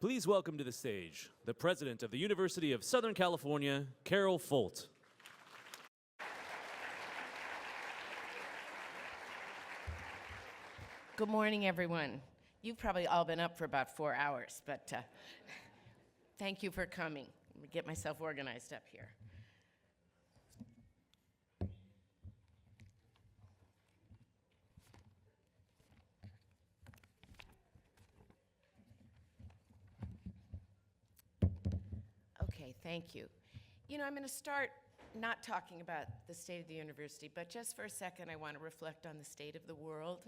Please welcome to the stage the president of the University of Southern California, Carol Folt. Good morning, everyone. You've probably all been up for about 4 hours, but thank you for coming. Let me get myself organized up here. Okay, thank you. You know, I'm going to start not talking about the state of the university, but just for a second, I want to reflect on the state of the world.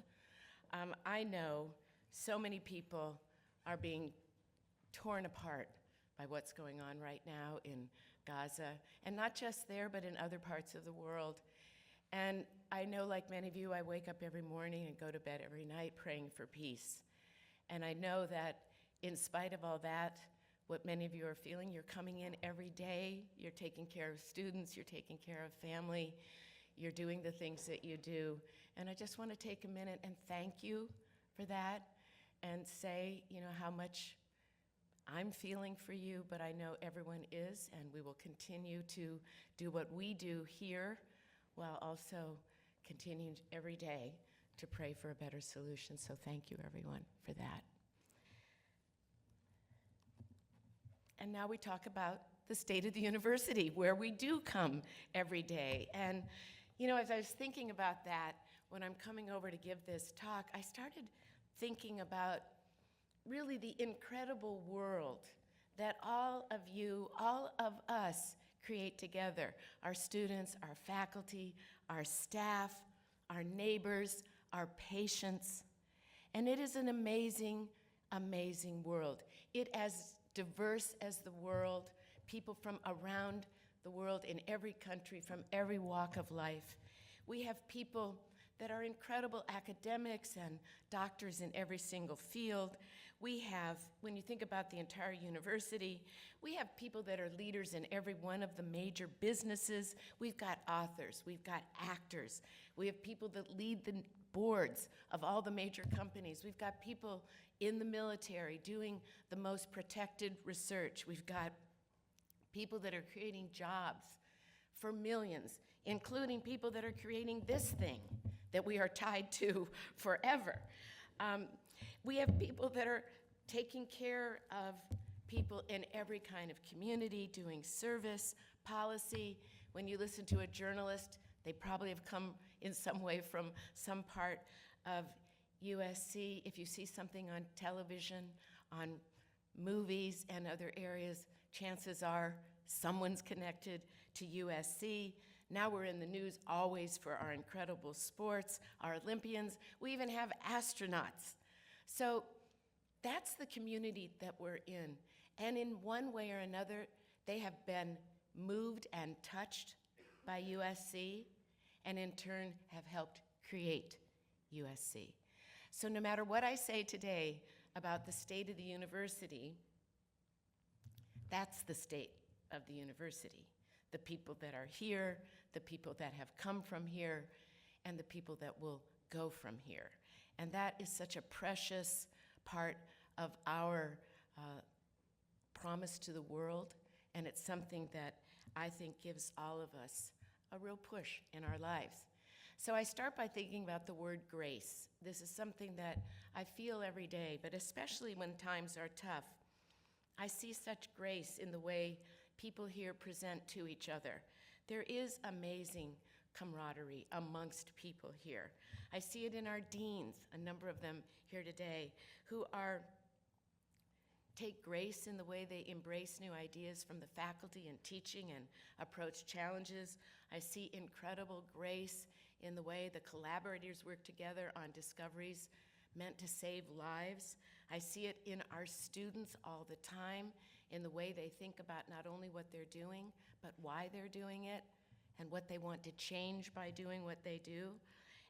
I know so many people are being torn apart by what's going on right now in Gaza, and not just there, but in other parts of the world. And I know, like many of you, I wake up every morning and go to bed every night praying for peace. And I know that in spite of all that, what many of you are feeling, you're coming in every day, you're taking care of students, you're taking care of family, you're doing the things that you do. And I just want to take a minute and thank you for that and say, you know, how much I'm feeling for you, but I know everyone is, and we will continue to do what we do here while also continuing every day to pray for a better solution. So thank you, everyone, for that. And now we talk about the state of the university, where we do come every day. And, you know, as I was thinking about that, when I'm coming over to give this talk, I started thinking about really the incredible world that all of you, all of us create together. Our students, our faculty, our staff, our neighbors, our patients. And it is an amazing, amazing world. It as diverse as the world, people from around the world in every country, from every walk of life. We have people that are incredible academics and doctors in every single field. We have, when you think about the entire university, we have people that are leaders in every one of the major businesses. We've got authors, we've got actors, we have people that lead the boards of all the major companies. We've got people in the military doing the most protected research. We've got people that are creating jobs for millions, including people that are creating this thing that we are tied to forever. We have people that are taking care of people in every kind of community, doing service, policy. When you listen to a journalist, they probably have come in some way from some part of USC. If you see something on television, on movies and other areas, chances are someone's connected to USC. Now we're in the news always for our incredible sports, our Olympians. We even have astronauts. So that's the community that we're in. And in one way or another, they have been moved and touched by USC, and in turn have helped create USC. So no matter what I say today about the state of the university, that's the state of the university. The people that are here, the people that have come from here, and the people that will go from here. And that is such a precious part of our promise to the world, and it's something that I think gives all of us a real push in our lives. So I start by thinking about the word grace. This is something that I feel every day, but especially when times are tough. I see such grace in the way people here present to each other. There is amazing camaraderie amongst people here. I see it in our deans, a number of them here today, who take grace in the way they embrace new ideas from the faculty and teaching and approach challenges. I see incredible grace in the way the collaborators work together on discoveries meant to save lives. I see it in our students all the time, in the way they think about not only what they're doing, but why they're doing it, and what they want to change by doing what they do.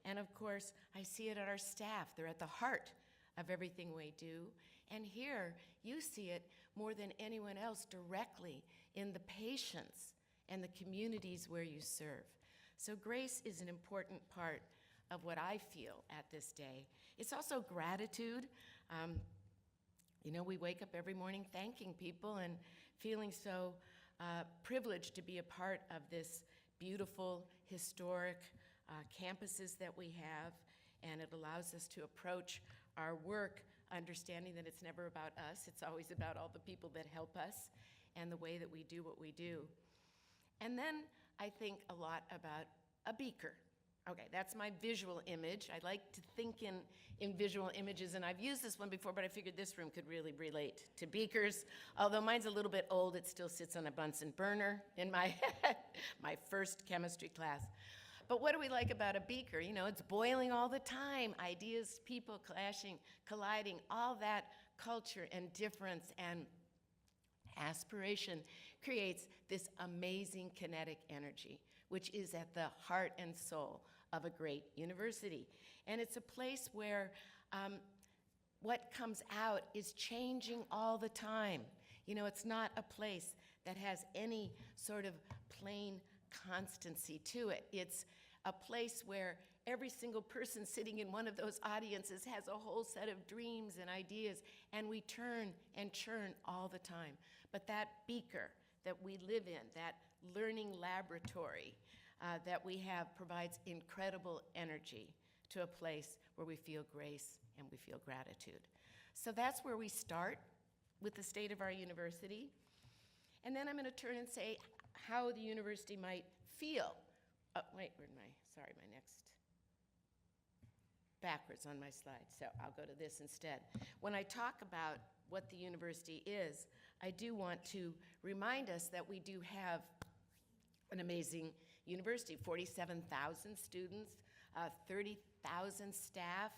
And of course, I see it at our staff. They're at the heart of everything we do. And here, you see it more than anyone else directly in the patients and the communities where you serve. So grace is an important part of what I feel at this day. It's also gratitude. You know, we wake up every morning thanking people and feeling so privileged to be a part of this beautiful, historic campuses that we have, and it allows us to approach our work understanding that it's never about us, it's always about all the people that help us and the way that we do what we do. And then I think a lot about a beaker. Okay, that's my visual image. I like to think in visual images, and I've used this one before, but I figured this room could really relate to beakers. Although mine's a little bit old, it still sits on a Bunsen burner in my my first chemistry class. But what do we like about a beaker? You know, it's boiling all the time. Ideas, people clashing, colliding, all that culture and difference and aspiration creates this amazing kinetic energy, which is at the heart and soul of a great university. And it's a place where what comes out is changing all the time. You know, it's not a place that has any sort of plain constancy to it. It's a place where every single person sitting in one of those audiences has a whole set of dreams and ideas, and we turn and churn all the time. But that beaker that we live in, that learning laboratory that we have, provides incredible energy to a place where we feel grace and we feel gratitude. So that's where we start with the state of our university. And then I'm going to turn and say how the university might feel. Oh, wait, sorry, my next, backwards on my slide, so I'll go to this instead. When I talk about what the university is, I do want to remind us that we do have an amazing university, 47,000 students, 30,000 staff,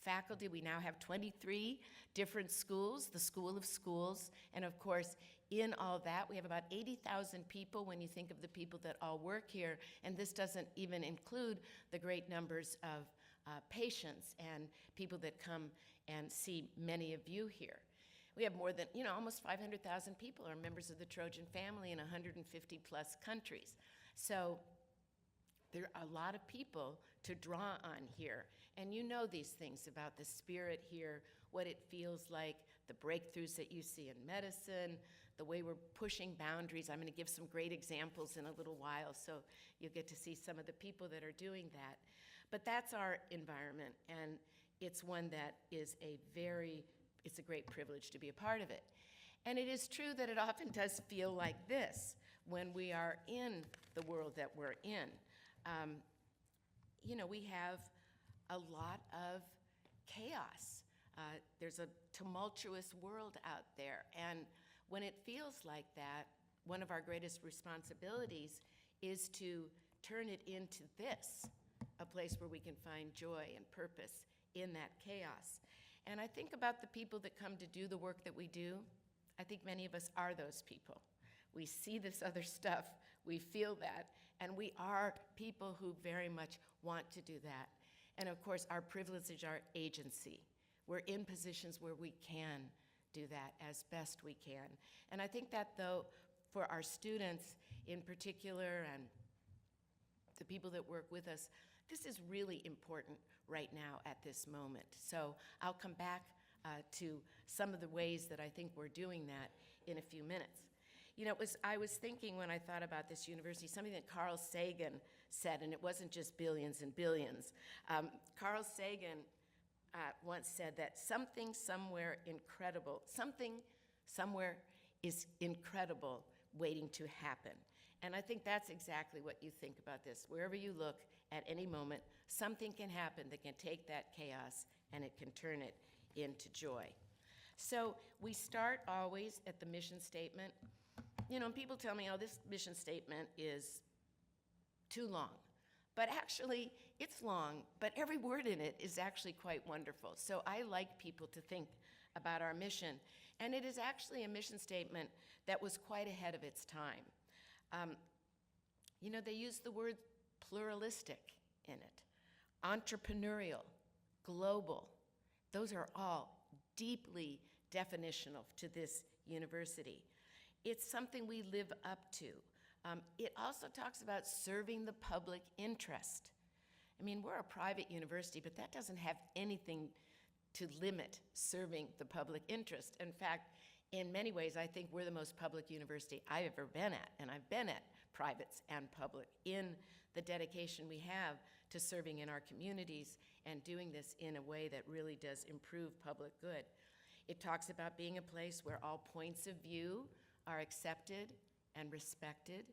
faculty. We now have 23 different schools, the School of Schools, and of course, in all that, we have about 80,000 people when you think of the people that all work here, and this doesn't even include the great numbers of patients and people that come and see many of you here. We have more than, almost 500,000 people are members of the Trojan family in 150 plus countries. So there are a lot of people to draw on here. And you know these things about the spirit here, what it feels like, the breakthroughs that you see in medicine, the way we're pushing boundaries. I'm going to give some great examples in a little while, so you'll get to see some of the people that are doing that. But that's our environment, and it's one that is it's a great privilege to be a part of it. And it is true that it often does feel like this when we are in the world that we're in. We have a lot of chaos. There's a tumultuous world out there, and when it feels like that, one of our greatest responsibilities is to turn it into this, a place where we can find joy and purpose in that chaos. And I think about the people that come to do the work that we do. I think many of us are those people. We see this other stuff, we feel that, and we are people who very much want to do that. And of course, our privilege is our agency. We're in positions where we can do that as best we can. And I think that, though, for our students in particular and the people that work with us, this is really important right now at this moment. So I'll come back to some of the ways that I think we're doing that in a few minutes. I was thinking when I thought about this university, something that Carl Sagan said, and it wasn't just billions and billions. Carl Sagan once said that something somewhere is incredible waiting to happen. And I think that's exactly what you think about this. Wherever you look at any moment, something can happen that can take that chaos and it can turn it into joy. So we start always at the mission statement. And people tell me, this mission statement is too long. But actually, it's long, but every word in it is actually quite wonderful. So I like people to think about our mission. And it is actually a mission statement that was quite ahead of its time. They use the word pluralistic in it, entrepreneurial, global. Those are all deeply definitional to this university. It's something we live up to. It also talks about serving the public interest. We're a private university, but that doesn't have anything to limit serving the public interest. In fact, in many ways, I think we're the most public university I've ever been at, and I've been at privates and public, in the dedication we have to serving in our communities and doing this in a way that really does improve public good. It talks about being a place where all points of view are accepted and respected,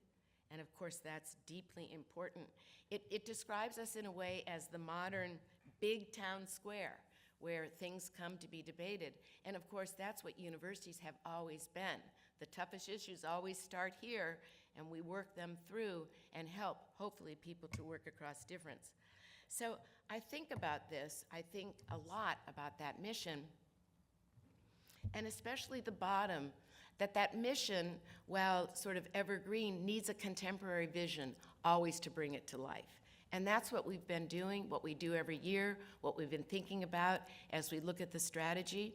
and of course that's deeply important. It describes us in a way as the modern big town square, where things come to be debated. And of course, that's what universities have always been. The toughest issues always start here, and we work them through and help, hopefully, people to work across difference. So I think about this, I think a lot about that mission, and especially the bottom, that mission, while sort of evergreen, needs a contemporary vision always to bring it to life. And that's what we've been doing, what we do every year, what we've been thinking about as we look at the strategy.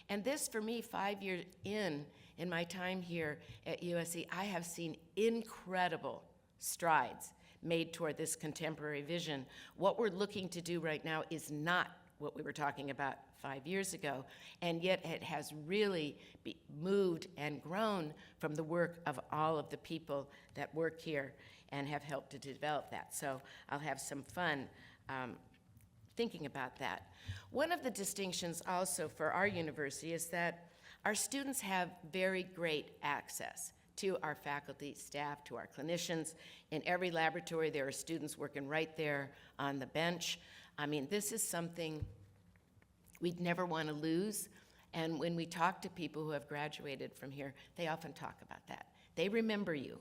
And this, for me, 5 years in my time here at USC, I have seen incredible strides made toward this contemporary vision. What we're looking to do right now is not what we were talking about 5 years ago, and yet it has really moved and grown from the work of all of the people that work here and have helped to develop that. So I'll have some fun thinking about that. One of the distinctions also for our university is that our students have very great access to our faculty, staff, to our clinicians. In every laboratory, there are students working right there on the bench. I mean, this is something we'd never want to lose. And when we talk to people who have graduated from here, they often talk about that. They remember you.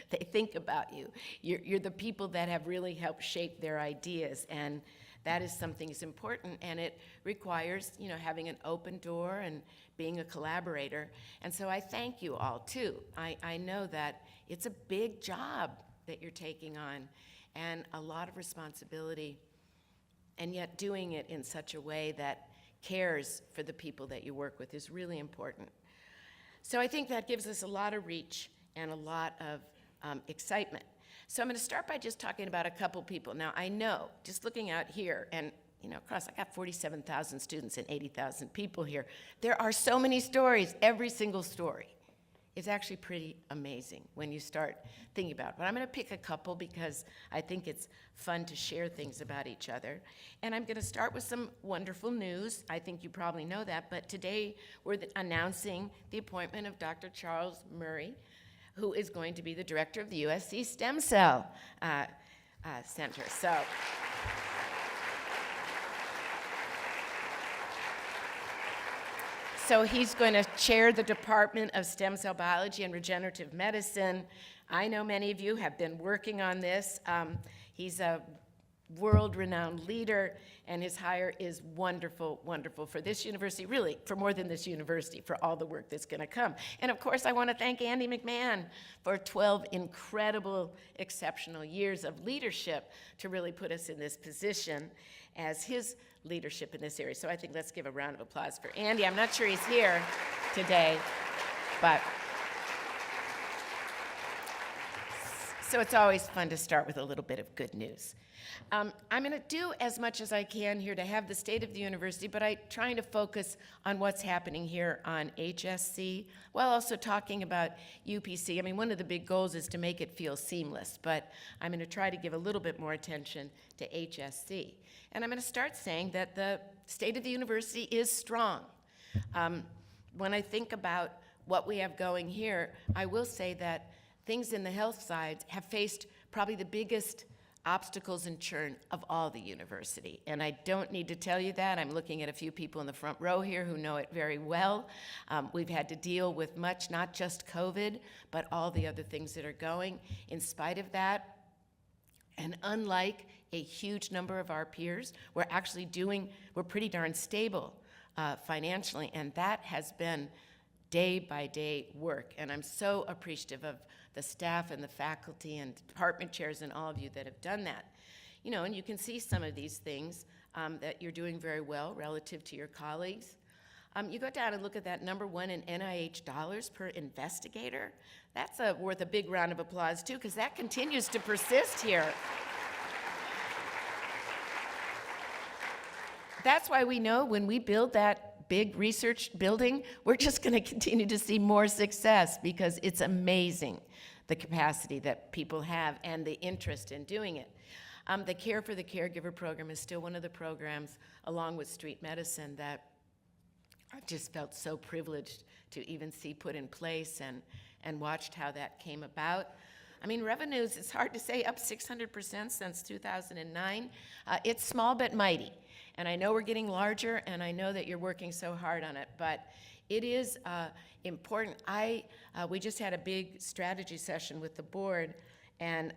They think about you. You're the people that have really helped shape their ideas, and that is something that's important, and it requires, you know, having an open door and being a collaborator. And so I thank you all, too. I know that it's a big job that you're taking on, and a lot of responsibility, and yet doing it in such a way that cares for the people that you work with is really important. So I think that gives us a lot of reach and a lot of excitement. So I'm going to start by just talking about a couple people. Now, I know, just looking out here, and you know, across, I got 47,000 students and 80,000 people here. There are so many stories. Every single story is actually pretty amazing when you start thinking about it. But I'm going to pick a couple because I think it's fun to share things about each other. And I'm going to start with some wonderful news. I think you probably know that, but today we're announcing the appointment of Dr. Charles Murray, who is going to be the director of the USC Stem Cell Center. So he's going to chair the Department of Stem Cell Biology and Regenerative Medicine. I know many of you have been working on this. He's a world-renowned leader, and his hire is wonderful, wonderful for this university, really, for more than this university, for all the work that's going to come. And of course, I want to thank Andy McMahon for 12 incredible, exceptional years of leadership to really put us in this position as his leadership in this area. So I think let's give a round of applause for Andy. I'm not sure he's here today, but so it's always fun to start with a little bit of good news. I'm going to do as much as I can here to have the state of the university, but I'm trying to focus on what's happening here on HSC, while also talking about UPC. I mean, one of the big goals is to make it feel seamless, but I'm going to try to give a little bit more attention to HSC. And I'm going to start saying that the state of the university is strong. When I think about what we have going here, I will say that things in the health side have faced probably the biggest obstacles and churn of all the university. And I don't need to tell you that. I'm looking at a few people in the front row here who know it very well. We've had to deal with much, not just COVID, but all the other things that are going. In spite of that, and unlike a huge number of our peers, we're pretty darn stable financially, and that has been day-by-day work. And I'm so appreciative of the staff and the faculty and department chairs and all of you that have done that. You know, and you can see some of these things that you're doing very well relative to your colleagues. You go down and look at that #1 in NIH dollars per investigator. That's worth a big round of applause, too, because that continues to persist here. that's why we know when we build that big research building, we're just going to continue to see more success because it's amazing the capacity that people have and the interest in doing it. The Care for the Caregiver program is still one of the programs, along with street medicine, that I've just felt so privileged to even see put in place and watched how that came about. I mean, revenues, it's hard to say, up 600% since 2009. It's small but mighty. And I know we're getting larger, and I know that you're working so hard on it, but it is important. We just had a big strategy session with the board, and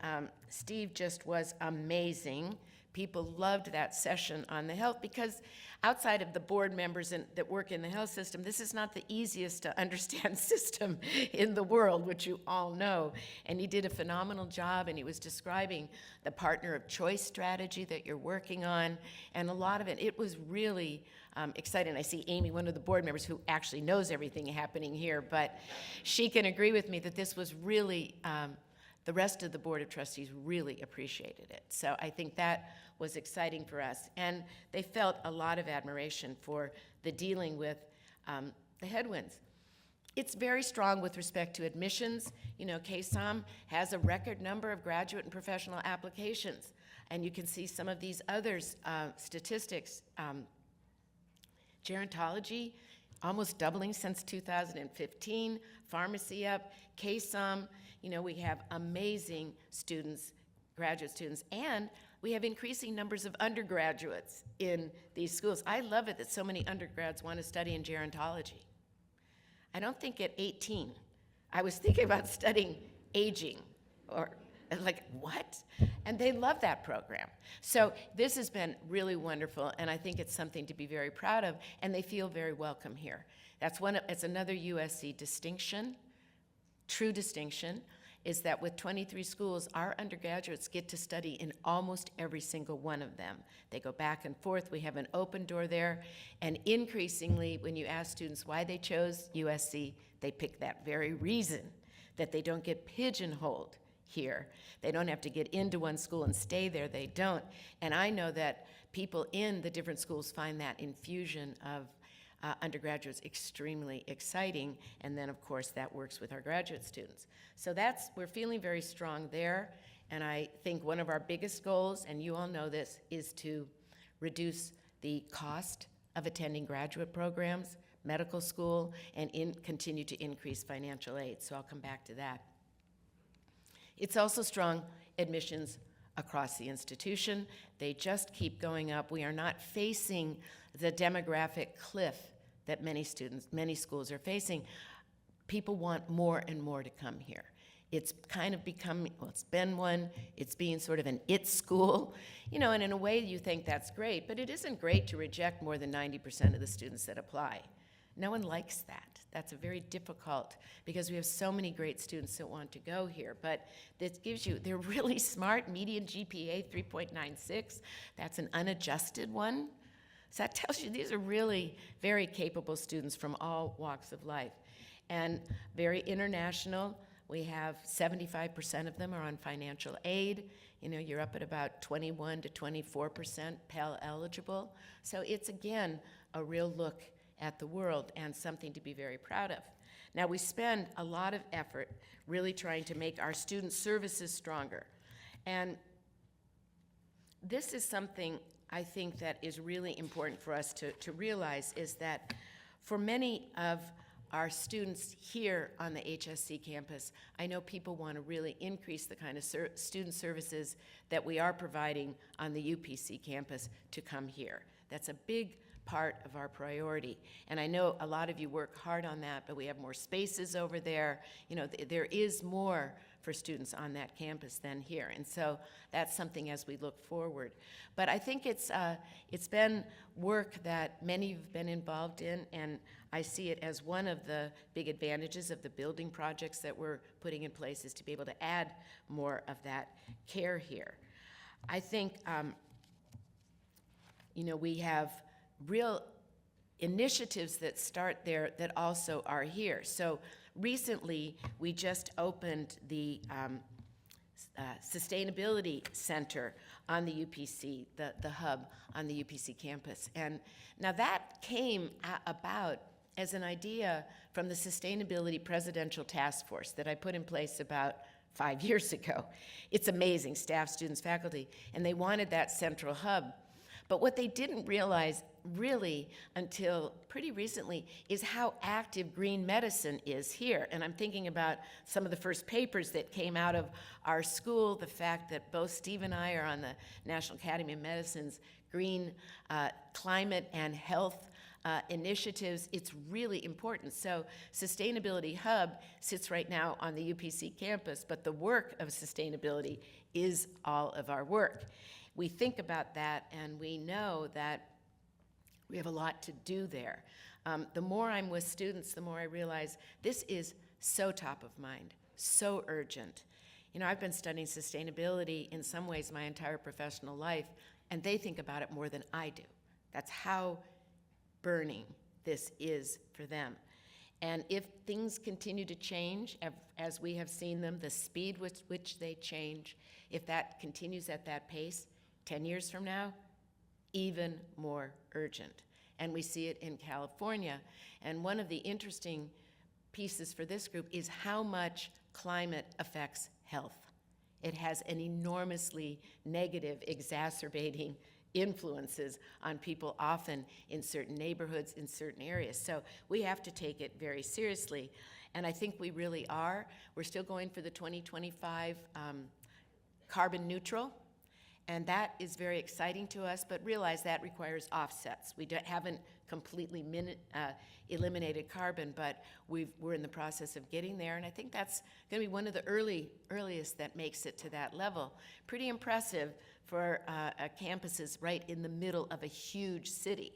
Steve just was amazing. People loved that session on the health because outside of the board members that work in the health system, this is not the easiest to understand system in the world, which you all know. And he did a phenomenal job, and he was describing the partner of choice strategy that you're working on, and a lot of it. It was really exciting. I see Amy, one of the board members, who actually knows everything happening here, but she can agree with me that this was really, the rest of the Board of Trustees really appreciated it. So I think that was exciting for us. And they felt a lot of admiration for the dealing with the headwinds. It's very strong with respect to admissions. You know, KSOM has a record number of graduate and professional applications. And you can see some of these other statistics. Gerontology, almost doubling since 2015. Pharmacy up. KSOM, you know, we have amazing students, graduate students, and we have increasing numbers of undergraduates in these schools. I love it that so many undergrads want to study in gerontology. I don't think at 18, I was thinking about studying aging, or like, what? And they love that program. So this has been really wonderful, and I think it's something to be very proud of, and they feel very welcome here. It's another USC distinction, true distinction, is that with 23 schools, our undergraduates get to study in almost every single one of them. They go back and forth. We have an open door there. And increasingly, when you ask students why they chose USC, they pick that very reason, that they don't get pigeonholed here. They don't have to get into one school and stay there. They don't. And I know that people in the different schools find that infusion of undergraduates extremely exciting, and then of course that works with our graduate students. So we're feeling very strong there, and I think one of our biggest goals, and you all know this, is to reduce the cost of attending graduate programs, medical school, and continue to increase financial aid. So I'll come back to that. It's also strong admissions across the institution. They just keep going up. We are not facing the demographic cliff that many schools are facing. People want more and more to come here. It's kind of become, well, it's been one, it's being sort of an it school, you know, and in a way you think that's great, but it isn't great to reject more than 90% of the students that apply. No one likes that. That's a very difficult, because we have so many great students that want to go here, but this gives you, they're really smart, median GPA 3.96, that's an unadjusted one. So that tells you these are really very capable students from all walks of life. And very international. We have 75% of them are on financial aid. You know, you're up at about 21 to 24% Pell eligible. So it's, again, a real look at the world and something to be very proud of. Now, we spend a lot of effort really trying to make our student services stronger. And this is something I think that is really important for us to realize, is that for many of our students here on the HSC campus, I know people want to really increase the kind of student services that we are providing on the UPC campus to come here. That's a big part of our priority. And I know a lot of you work hard on that, but we have more spaces over there. You know, there is more for students on that campus than here. And so that's something as we look forward. But I think it's been work that many have been involved in, and I see it as one of the big advantages of the building projects that we're putting in place, is to be able to add more of that care here. I think, you know, we have real initiatives that start there that also are here. So recently, we just opened the Sustainability Center on the UPC, the hub on the UPC campus. And now that came about as an idea from the Sustainability Presidential Task Force that I put in place about 5 years ago. It's amazing, staff, students, faculty, and they wanted that central hub. But what they didn't realize really until pretty recently is how active green medicine is here. And I'm thinking about some of the first papers that came out of our school, the fact that both Steve and I are on the National Academy of Medicine's green climate and health initiatives. It's really important. So Sustainability Hub sits right now on the UPC campus, but the work of sustainability is all of our work. We think about that, and we know that we have a lot to do there. The more I'm with students, the more I realize this is so top of mind, so urgent. You know, I've been studying sustainability in some ways my entire professional life, and they think about it more than I do. That's how burning this is for them. And if things continue to change, as we have seen them, the speed with which they change, if that continues at that pace, 10 years from now, even more urgent. And we see it in California. And one of the interesting pieces for this group is how much climate affects health. It has an enormously negative, exacerbating influences on people, often in certain neighborhoods, in certain areas. So we have to take it very seriously. And I think we really are. We're still going for the 2025 carbon neutral. And that is very exciting to us, but realize that requires offsets. We haven't completely eliminated carbon, but we're in the process of getting there, and I think that's going to be one of the earliest that makes it to that level. Pretty impressive for campuses right in the middle of a huge city.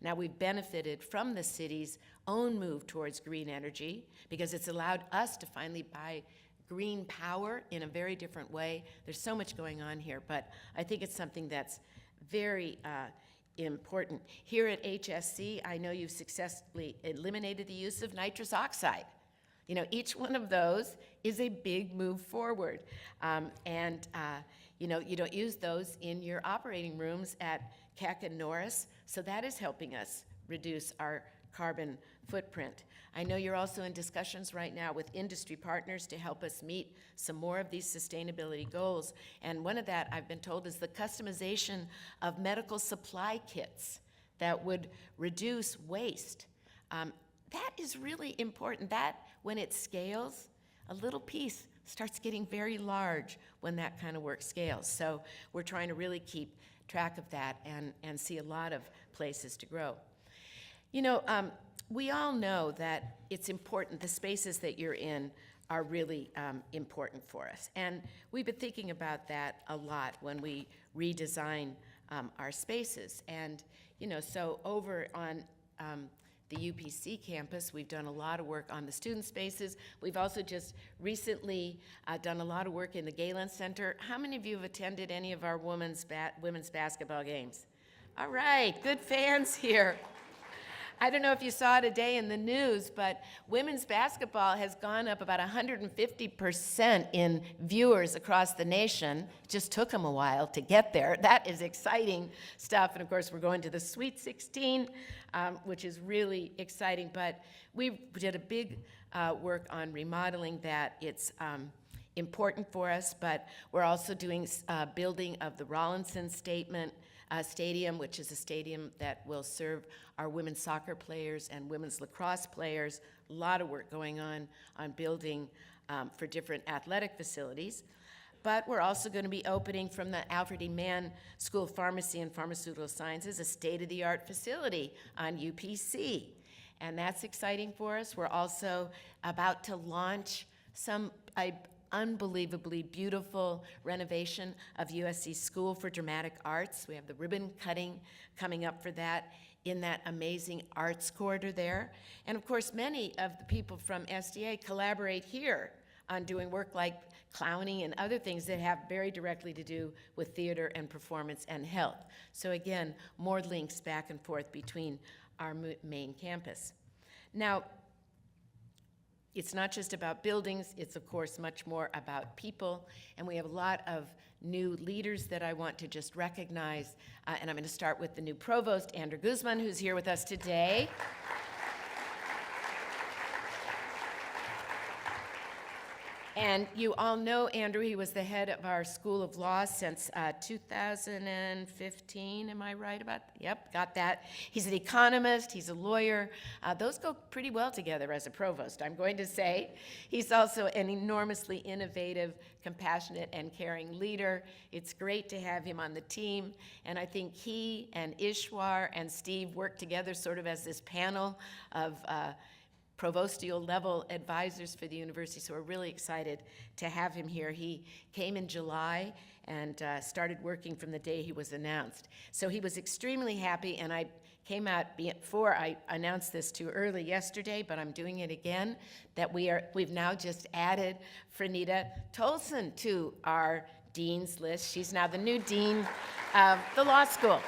Now, we've benefited from the city's own move towards green energy because it's allowed us to finally buy green power in a very different way. There's so much going on here, but I think it's something that's very important. Here at HSC, I know you've successfully eliminated the use of nitrous oxide. You know, each one of those is a big move forward. You know, you don't use those in your operating rooms at Keck and Norris, so that is helping us reduce our carbon footprint. I know you're also in discussions right now with industry partners to help us meet some more of these sustainability goals. And one of that, I've been told, is the customization of medical supply kits that would reduce waste. That is really important. That, when it scales, a little piece starts getting very large when that kind of work scales. So we're trying to really keep track of that and see a lot of places to grow. You know, we all know that it's important, the spaces that you're in are really important for us. And we've been thinking about that a lot when we redesign our spaces. And, you know, so over on the UPC campus, we've done a lot of work on the student spaces. We've also just recently done a lot of work in the Galen Center. How many of you have attended any of our women's basketball games? All right, good fans here. I don't know if you saw today in the news, but women's basketball has gone up about 150% in viewers across the nation. It just took them a while to get there. That is exciting stuff. And of course, we're going to the Sweet 16, which is really exciting. But we did a big work on remodeling that. It's important for us, but we're also doing building of the Rawlinson Stadium, which is a stadium that will serve our women's soccer players and women's lacrosse players. A lot of work going on building for different athletic facilities. But we're also going to be opening from the Alfred E. Mann School of Pharmacy and Pharmaceutical Sciences a state-of-the-art facility on UPC. And that's exciting for us. We're also about to launch some unbelievably beautiful renovation of USC School for Dramatic Arts. We have the ribbon cutting coming up for that in that amazing arts corridor there. And of course, many of the people from SDA collaborate here on doing work like clowning and other things that have very directly to do with theater and performance and health. So again, more links back and forth between our main campus. Now, It's not just about buildings, it's of course much more about people, and we have a lot of new leaders that I want to just recognize, and I'm going to start with the new provost, Andrew Guzman, who's here with us today. And you all know Andrew. He was the head of our School of Law since 2015, am I right about that? Yep, got that. He's an economist, he's a lawyer. Those go pretty well together as a provost, I'm going to say. He's also an enormously innovative, compassionate, and caring leader. It's great to have him on the team, and I think he and Ishwar and Steve work together sort of as this panel of provostial level advisors for the university, so we're really excited to have him here. He came in July and started working from the day he was announced. So he was extremely happy, and I came out before I announced this too early yesterday, but I'm doing it again, that we've now just added Franita Tolson to our dean's list. She's now the new dean of the law school.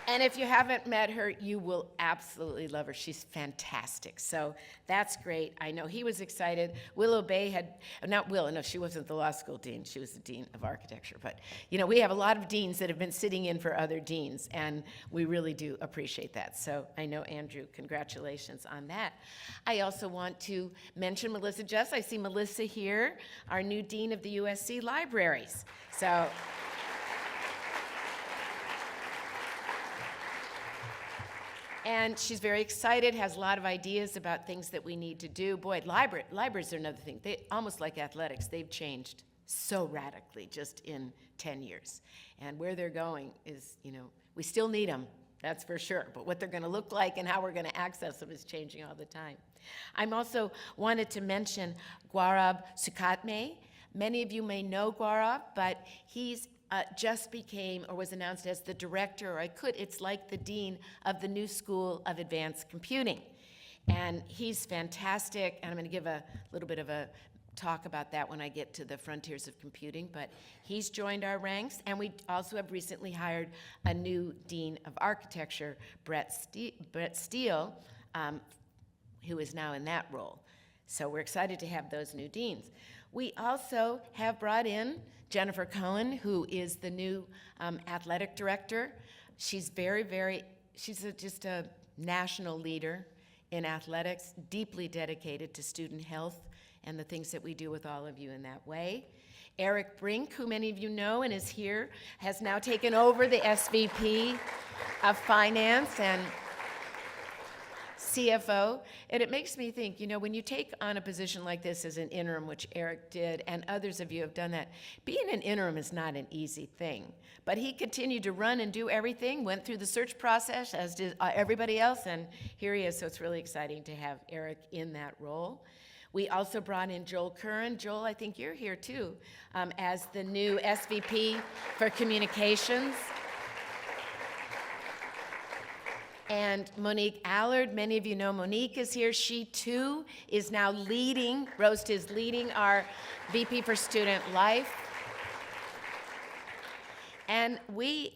And if you haven't met her, you will absolutely love her. She's fantastic. So that's great. I know he was excited. Willow Bay had, not Willow, no, she wasn't the law school dean. She was the dean of architecture. But, you know, we have a lot of deans that have been sitting in for other deans, and we really do appreciate that. So I know, Andrew, congratulations on that. I also want to mention Melissa Jess. I see Melissa here, our new dean of the USC Libraries. So. And she's very excited, has a lot of ideas about things that we need to do. Boy, libraries are another thing. They, almost like athletics, they've changed so radically just in 10 years. And where they're going is, you know, we still need them, that's for sure. But what they're going to look like and how we're going to access them is changing all the time. I'm also wanted to mention Gaurav Sukhatme. Many of you may know Gaurav, but he's just became or was announced as the director, or it's like the dean of the new School of Advanced Computing. And he's fantastic, and I'm going to give a little bit of a talk about that when I get to the frontiers of computing, but he's joined our ranks, and we also have recently hired a new dean of architecture, Brett Steele, who is now in that role. So we're excited to have those new deans. We also have brought in Jennifer Cohen, who is the new athletic director. She's just a national leader in athletics, deeply dedicated to student health and the things that we do with all of you in that way. Eric Brink, who many of you know and is here, has now taken over the SVP of Finance and CFO, and it makes me think, you know, when you take on a position like this as an interim, which Eric did, and others of you have done that, being an interim is not an easy thing. But he continued to run and do everything, went through the search process, as did everybody else, and here he is, so it's really exciting to have Eric in that role. We also brought in Joel Curran. Joel, I think you're here too, as the new SVP for Communications. And Monique Allard, many of you know Monique is here. She too is now leading, Roast is leading our VP for Student Life. And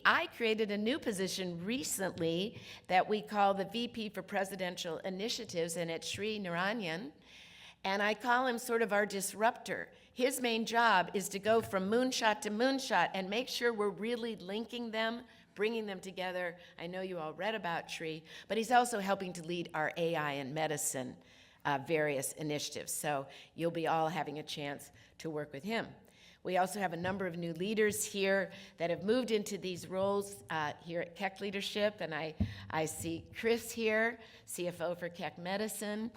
I created a new position recently that we call the VP for Presidential Initiatives, and it's Sri Narayan. And I call him sort of our disruptor. His main job is to go from moonshot to moonshot and make sure we're really linking them, bringing them together. I know you all read about Sri, but he's also helping to lead our AI and medicine various initiatives. So you'll be all having a chance to work with him. We also have a number of new leaders here that have moved into these roles here at Keck Leadership, and I see Chris here, CFO for Keck Medicine.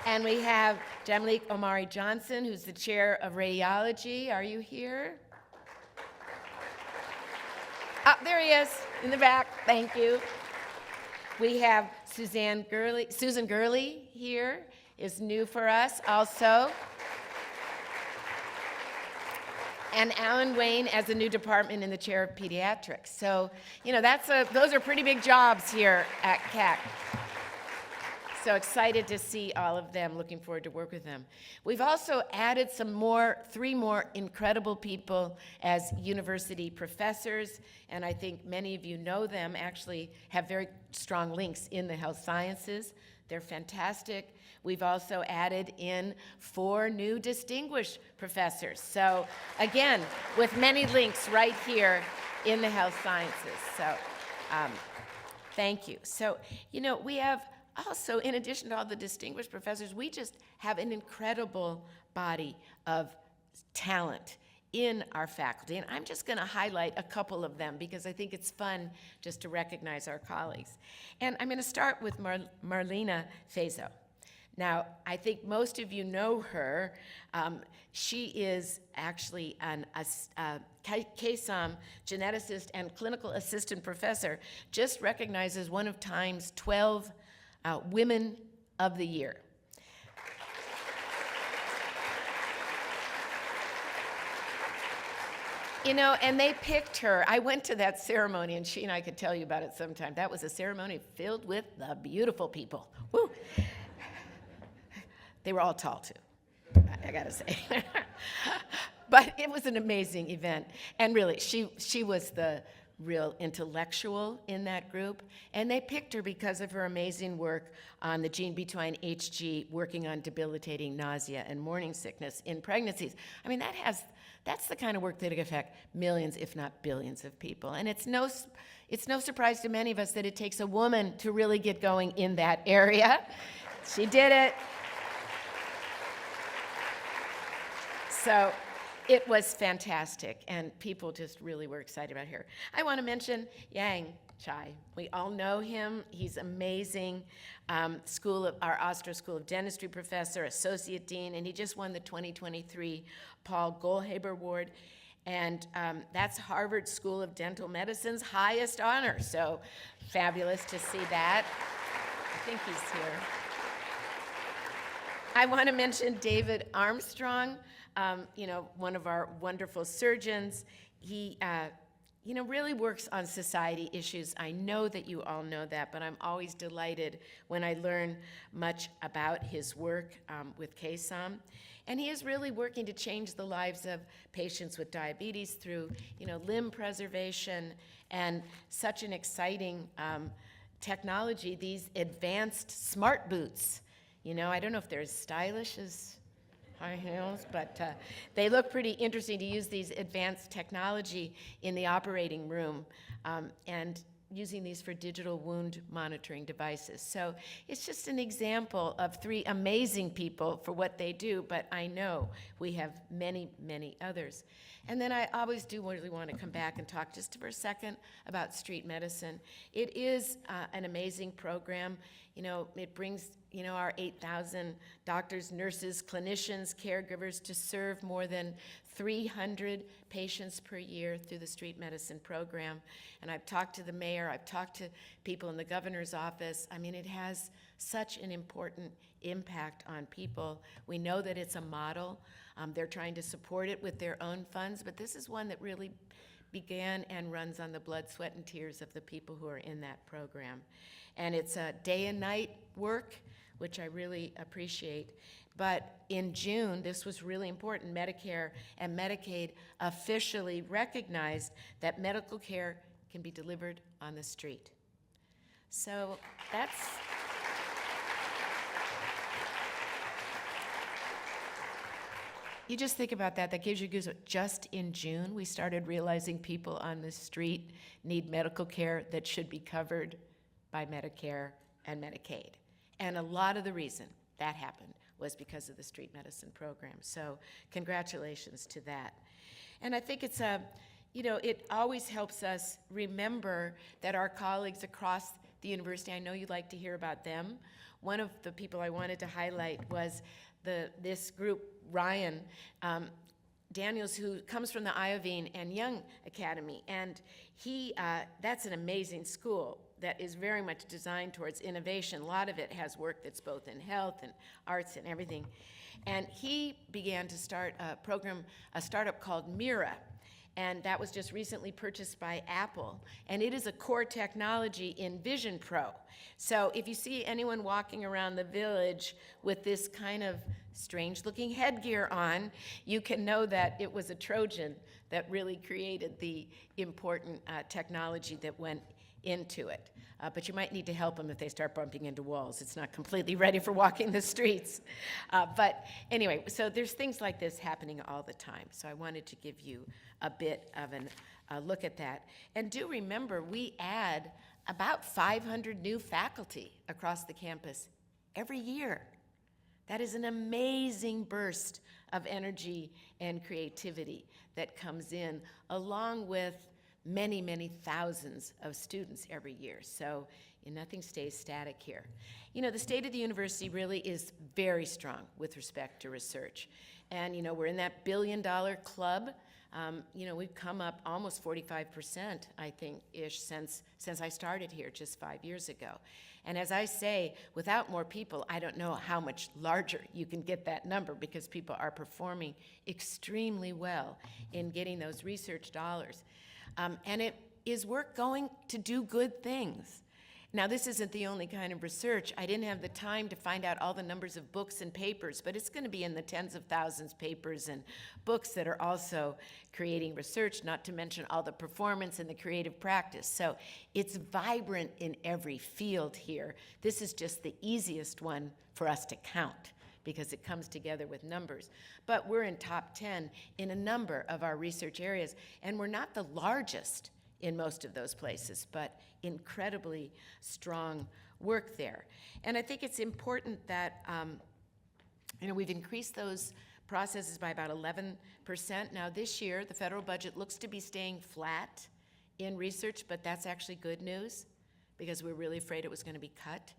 And we have Jamalik Omari Johnson, who's the chair of radiology. Are you here? Ah, there he is, in the back. Thank you. We have Susan Gurley here, is new for us also. And Alan Wayne as a new department in the chair of pediatrics. So, you know, those are pretty big jobs here at Keck. So excited to see all of them, looking forward to work with them. We've also added three more incredible people as university professors, and I think many of you know them, actually have very strong links in the health sciences. They're fantastic. We've also added in 4 new distinguished professors. So again, with many links right here in the health sciences. So thank you. So, we have also, in addition to all the distinguished professors, we just have an incredible body of talent in our faculty. And I'm just going to highlight a couple of them because I think it's fun just to recognize our colleagues. And I'm going to start with Marlena Fazo. Now, I think most of you know her. She is actually a KSOM geneticist and clinical assistant professor, just recognized as one of Time's 12 Women of the Year. And they picked her. I went to that ceremony, and she and I could tell you about it sometime. That was a ceremony filled with the beautiful people. Woo! They were all tall, too, I gotta say. But it was an amazing event. And really, she was the real intellectual in that group. And they picked her because of her amazing work on the gene between HG, working on debilitating nausea and morning sickness in pregnancies. I mean, that's the kind of work that can affect millions, if not billions of people. And it's no surprise to many of us that it takes a woman to really get going in that area. She did it. So it was fantastic, and people just really were excited about her. I want to mention Yang Chai. We all know him. He's amazing. Our Ostrow School of Dentistry professor, associate dean, and he just won the 2023 Paul Goldhaber Award. And that's Harvard School of Dental Medicine's highest honor. So fabulous to see that. I think he's here. I want to mention David Armstrong. One of our wonderful surgeons. He, really works on society issues. I know that you all know that, but I'm always delighted when I learn much about his work with KSOM. And he is really working to change the lives of patients with diabetes through, limb preservation and such an exciting technology, these advanced smart boots. I don't know if they're as stylish as high heels, but they look pretty interesting to use these advanced technology in the operating room and using these for digital wound monitoring devices. So it's just an example of 3 amazing people for what they do, but I know we have many, many others. And then I always do really want to come back and talk just for a second about street medicine. It is an amazing program. It brings our 8,000 doctors, nurses, clinicians, caregivers to serve more than 300 patients per year through the street medicine program. And I've talked to the mayor, I've talked to people in the governor's office. I mean, it has such an important impact on people. We know that it's a model. They're trying to support it with their own funds, but this is one that really began and runs on the blood, sweat, and tears of the people who are in that program. And it's a day and night work, which I really appreciate. But in June, this was really important, Medicare and Medicaid officially recognized that medical care can be delivered on the street. So that's... You just think about that, that gives you goosebumps. Just in June, we started realizing people on the street need medical care that should be covered by Medicare and Medicaid. And a lot of the reason that happened was because of the street medicine program. So congratulations to that. And I think it's it always helps us remember that our colleagues across the university, I know you'd like to hear about them. One of the people I wanted to highlight was this group, Ryan Daniels, who comes from the Iovine and Young Academy. And that's an amazing school that is very much designed towards innovation. A lot of it has work that's both in health and arts and everything. And he began to start a startup called Mira. and that was just recently purchased by Apple, and it is a core technology in Vision Pro. So if you see anyone walking around the village with this kind of strange-looking headgear on, you can know that it was a Trojan that really created the important technology that went into it. But you might need to help them if they start bumping into walls. It's not completely ready for walking the streets. But anyway, so there's things like this happening all the time. So I wanted to give you a bit of a look at that. And do remember, we add about 500 new faculty across the campus every year. That is an amazing burst of energy and creativity that comes in, along with many, many thousands of students every year. So nothing stays static here. You know, the state of the university really is very strong with respect to research. And, you know, we're in that billion-dollar club. You know, we've come up almost 45%, I think, ish, since I started here just 5 years ago. And as I say, without more people, I don't know how much larger you can get that number, because people are performing extremely well in getting those research dollars. And it is work going to do good things. Now, this isn't the only kind of research. I didn't have the time to find out all the numbers of books and papers, but it's going to be in the tens of thousands of papers and books that are also creating research, not to mention all the performance and the creative practice. So it's vibrant in every field here. This is just the easiest one for us to count, because it comes together with numbers. But we're in top 10 in a number of our research areas, and we're not the largest in most of those places, but incredibly strong work there. And I think it's important that, you know, we've increased those processes by about 11%. Now this year, the federal budget looks to be staying flat in research, but that's actually good news, because we were really afraid it was going to be cut.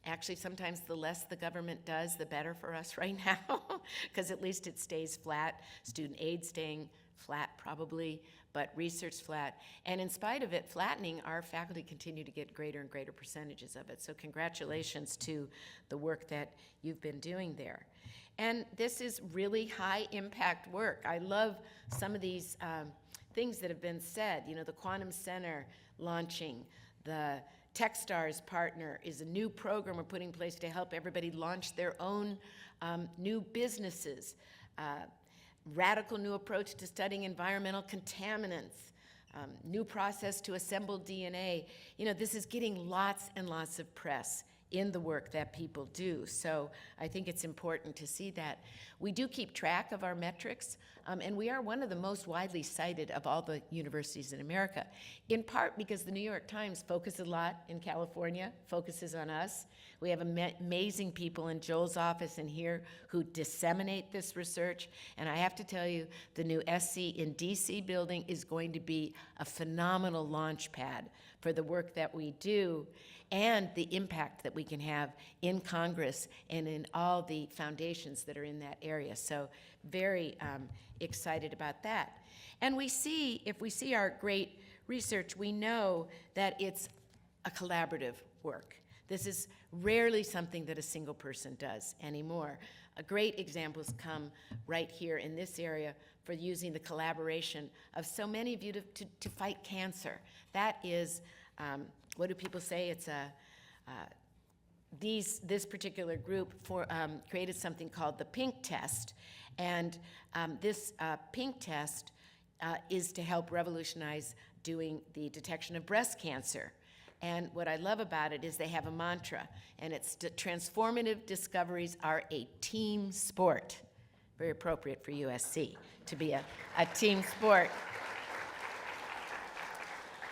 Actually, sometimes the less the government does, the better for us right now, because at least it stays flat. Student aid staying flat probably, but research flat. And in spite of it flattening, our faculty continue to get greater and greater percentages of it. So congratulations to the work that you've been doing there. And this is really high impact work. I love some of these things that have been said. You know, the Quantum Center launching, the Techstars partner is a new program we're putting in place to help everybody launch their own new businesses. Radical new approach to studying environmental contaminants, new process to assemble DNA. You know, this is getting lots and lots of press in the work that people do. So I think it's important to see that. We do keep track of our metrics, and we are one of the most widely cited of all the universities in America, in part because the New York Times focuses a lot in California, focuses on us. We have amazing people in Joel's office and here who disseminate this research, and I have to tell you, the new SC in DC building is going to be a phenomenal launch pad for the work that we do and the impact that we can have in Congress and in all the foundations that are in that area. So very excited about that. And we see, if we see our great research, we know that it's a collaborative work. This is rarely something that a single person does anymore. Great examples come right here in this area for using the collaboration of so many of you to fight cancer. That is, what do people say? It's this particular group created something called the PINK test, and this PINK test is to help revolutionize doing the detection of breast cancer. And what I love about it is they have a mantra, and it's transformative discoveries are a team sport. Very appropriate for USC to be a team sport.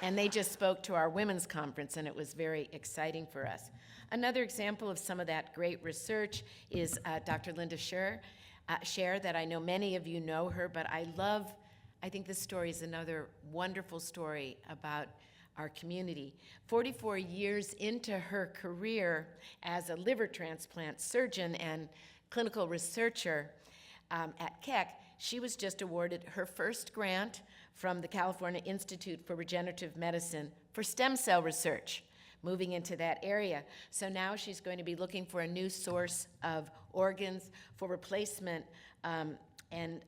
And they just spoke to our women's conference, and it was very exciting for us. Another example of some of that great research is Dr. Linda Scher, that I know many of you know her, but I think this story is another wonderful story about our community. 44 years into her career as a liver transplant surgeon and clinical researcher at Keck, she was just awarded her first grant from the California Institute for Regenerative Medicine for stem cell research, moving into that area. So now she's going to be looking for a new source of organs for replacement and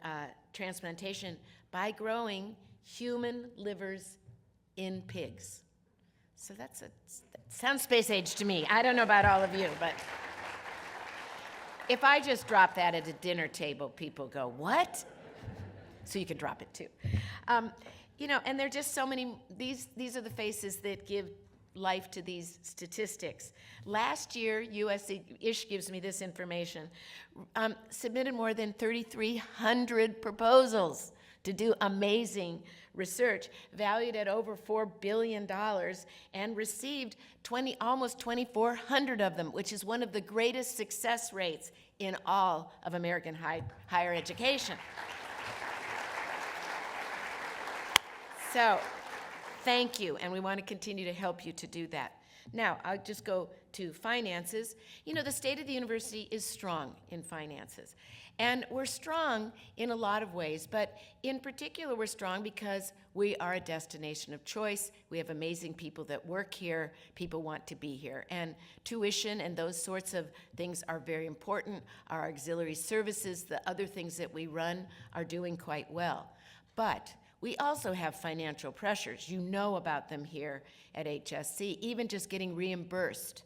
transplantation by growing human livers in pigs. So that sounds space age to me. I don't know about all of you, but if I just drop that at a dinner table, people go, what? So you can drop it too. You know, and there are just so many, these are the faces that give life to these statistics. Last year, Ish gives me this information, submitted more than 3,300 proposals to do amazing research, valued at over $4 billion, and received almost 2,400 of them, which is one of the greatest success rates in all of American higher education. So, thank you, and we want to continue to help you to do that. Now, I'll just go to finances. You know, the state of the university is strong in finances. And we're strong in a lot of ways, but in particular, we're strong because we are a destination of choice. We have amazing people that work here. People want to be here. And tuition and those sorts of things are very important. Our auxiliary services, the other things that we run, are doing quite well. But we also have financial pressures. You know about them here at HSC. Even just getting reimbursed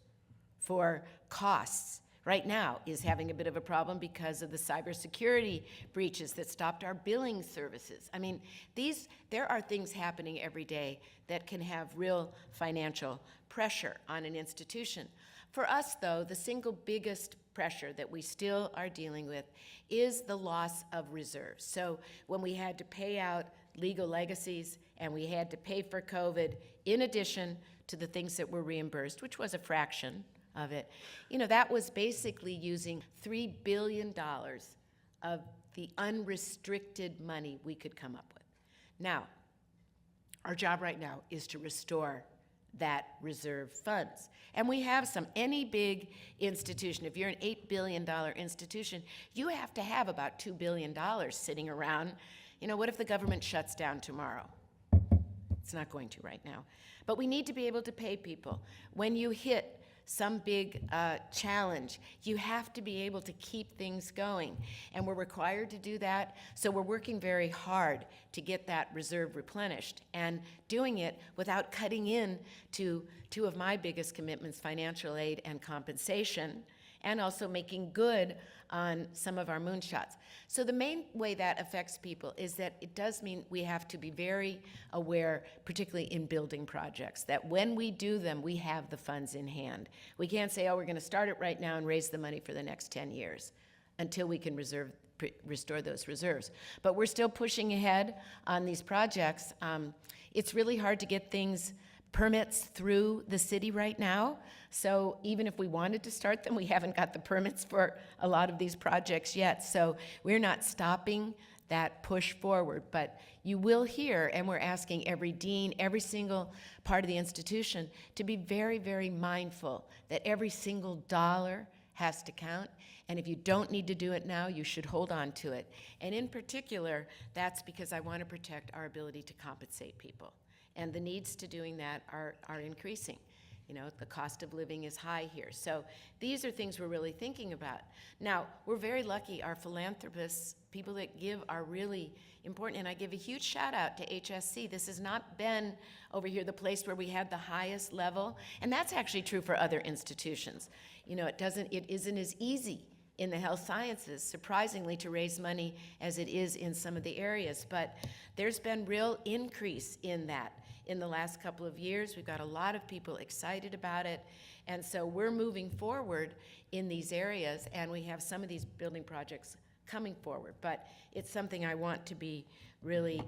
for costs right now is having a bit of a problem because of the cybersecurity breaches that stopped our billing services. I mean, there are things happening every day that can have real financial pressure on an institution. For us, though, the single biggest pressure that we still are dealing with is the loss of reserves. So when we had to pay out legal legacies and we had to pay for COVID in addition to the things that were reimbursed, which was a fraction of it, you know, that was basically using $3 billion of the unrestricted money we could come up with. Now, our job right now is to restore that reserve funds. And we have some. Any big institution, if you're an $8 billion institution, you have to have about $2 billion sitting around. You know, what if the government shuts down tomorrow? It's not going to right now. But we need to be able to pay people. When you hit some big challenge, you have to be able to keep things going. And we're required to do that, so we're working very hard to get that reserve replenished and doing it without cutting in to two of my biggest commitments, financial aid and compensation, and also making good on some of our moonshots. So the main way that affects people is that it does mean we have to be very aware, particularly in building projects, that when we do them, we have the funds in hand. We can't say, oh, we're going to start it right now and raise the money for the next 10 years until we can restore those reserves. But we're still pushing ahead on these projects. It's really hard to get permits through the city right now. So even if we wanted to start them, we haven't got the permits for a lot of these projects yet. So we're not stopping that push forward. But you will hear, and we're asking every dean, every single part of the institution to be very, very mindful that every single dollar has to count. And if you don't need to do it now, you should hold on to it. And in particular, that's because I want to protect our ability to compensate people. And the needs to doing that are increasing. You know, the cost of living is high here. So these are things we're really thinking about. Now, we're very lucky. Our philanthropists, people that give, are really important. And I give a huge shout out to HSC. This has not been over here the place where we had the highest level. And that's actually true for other institutions. You know, it isn't as easy in the health sciences, surprisingly, to raise money as it is in some of the areas. But there's been real increase in that in the last couple of years. We've got a lot of people excited about it. And so we're moving forward in these areas, and we have some of these building projects coming forward. But it's something I want to be really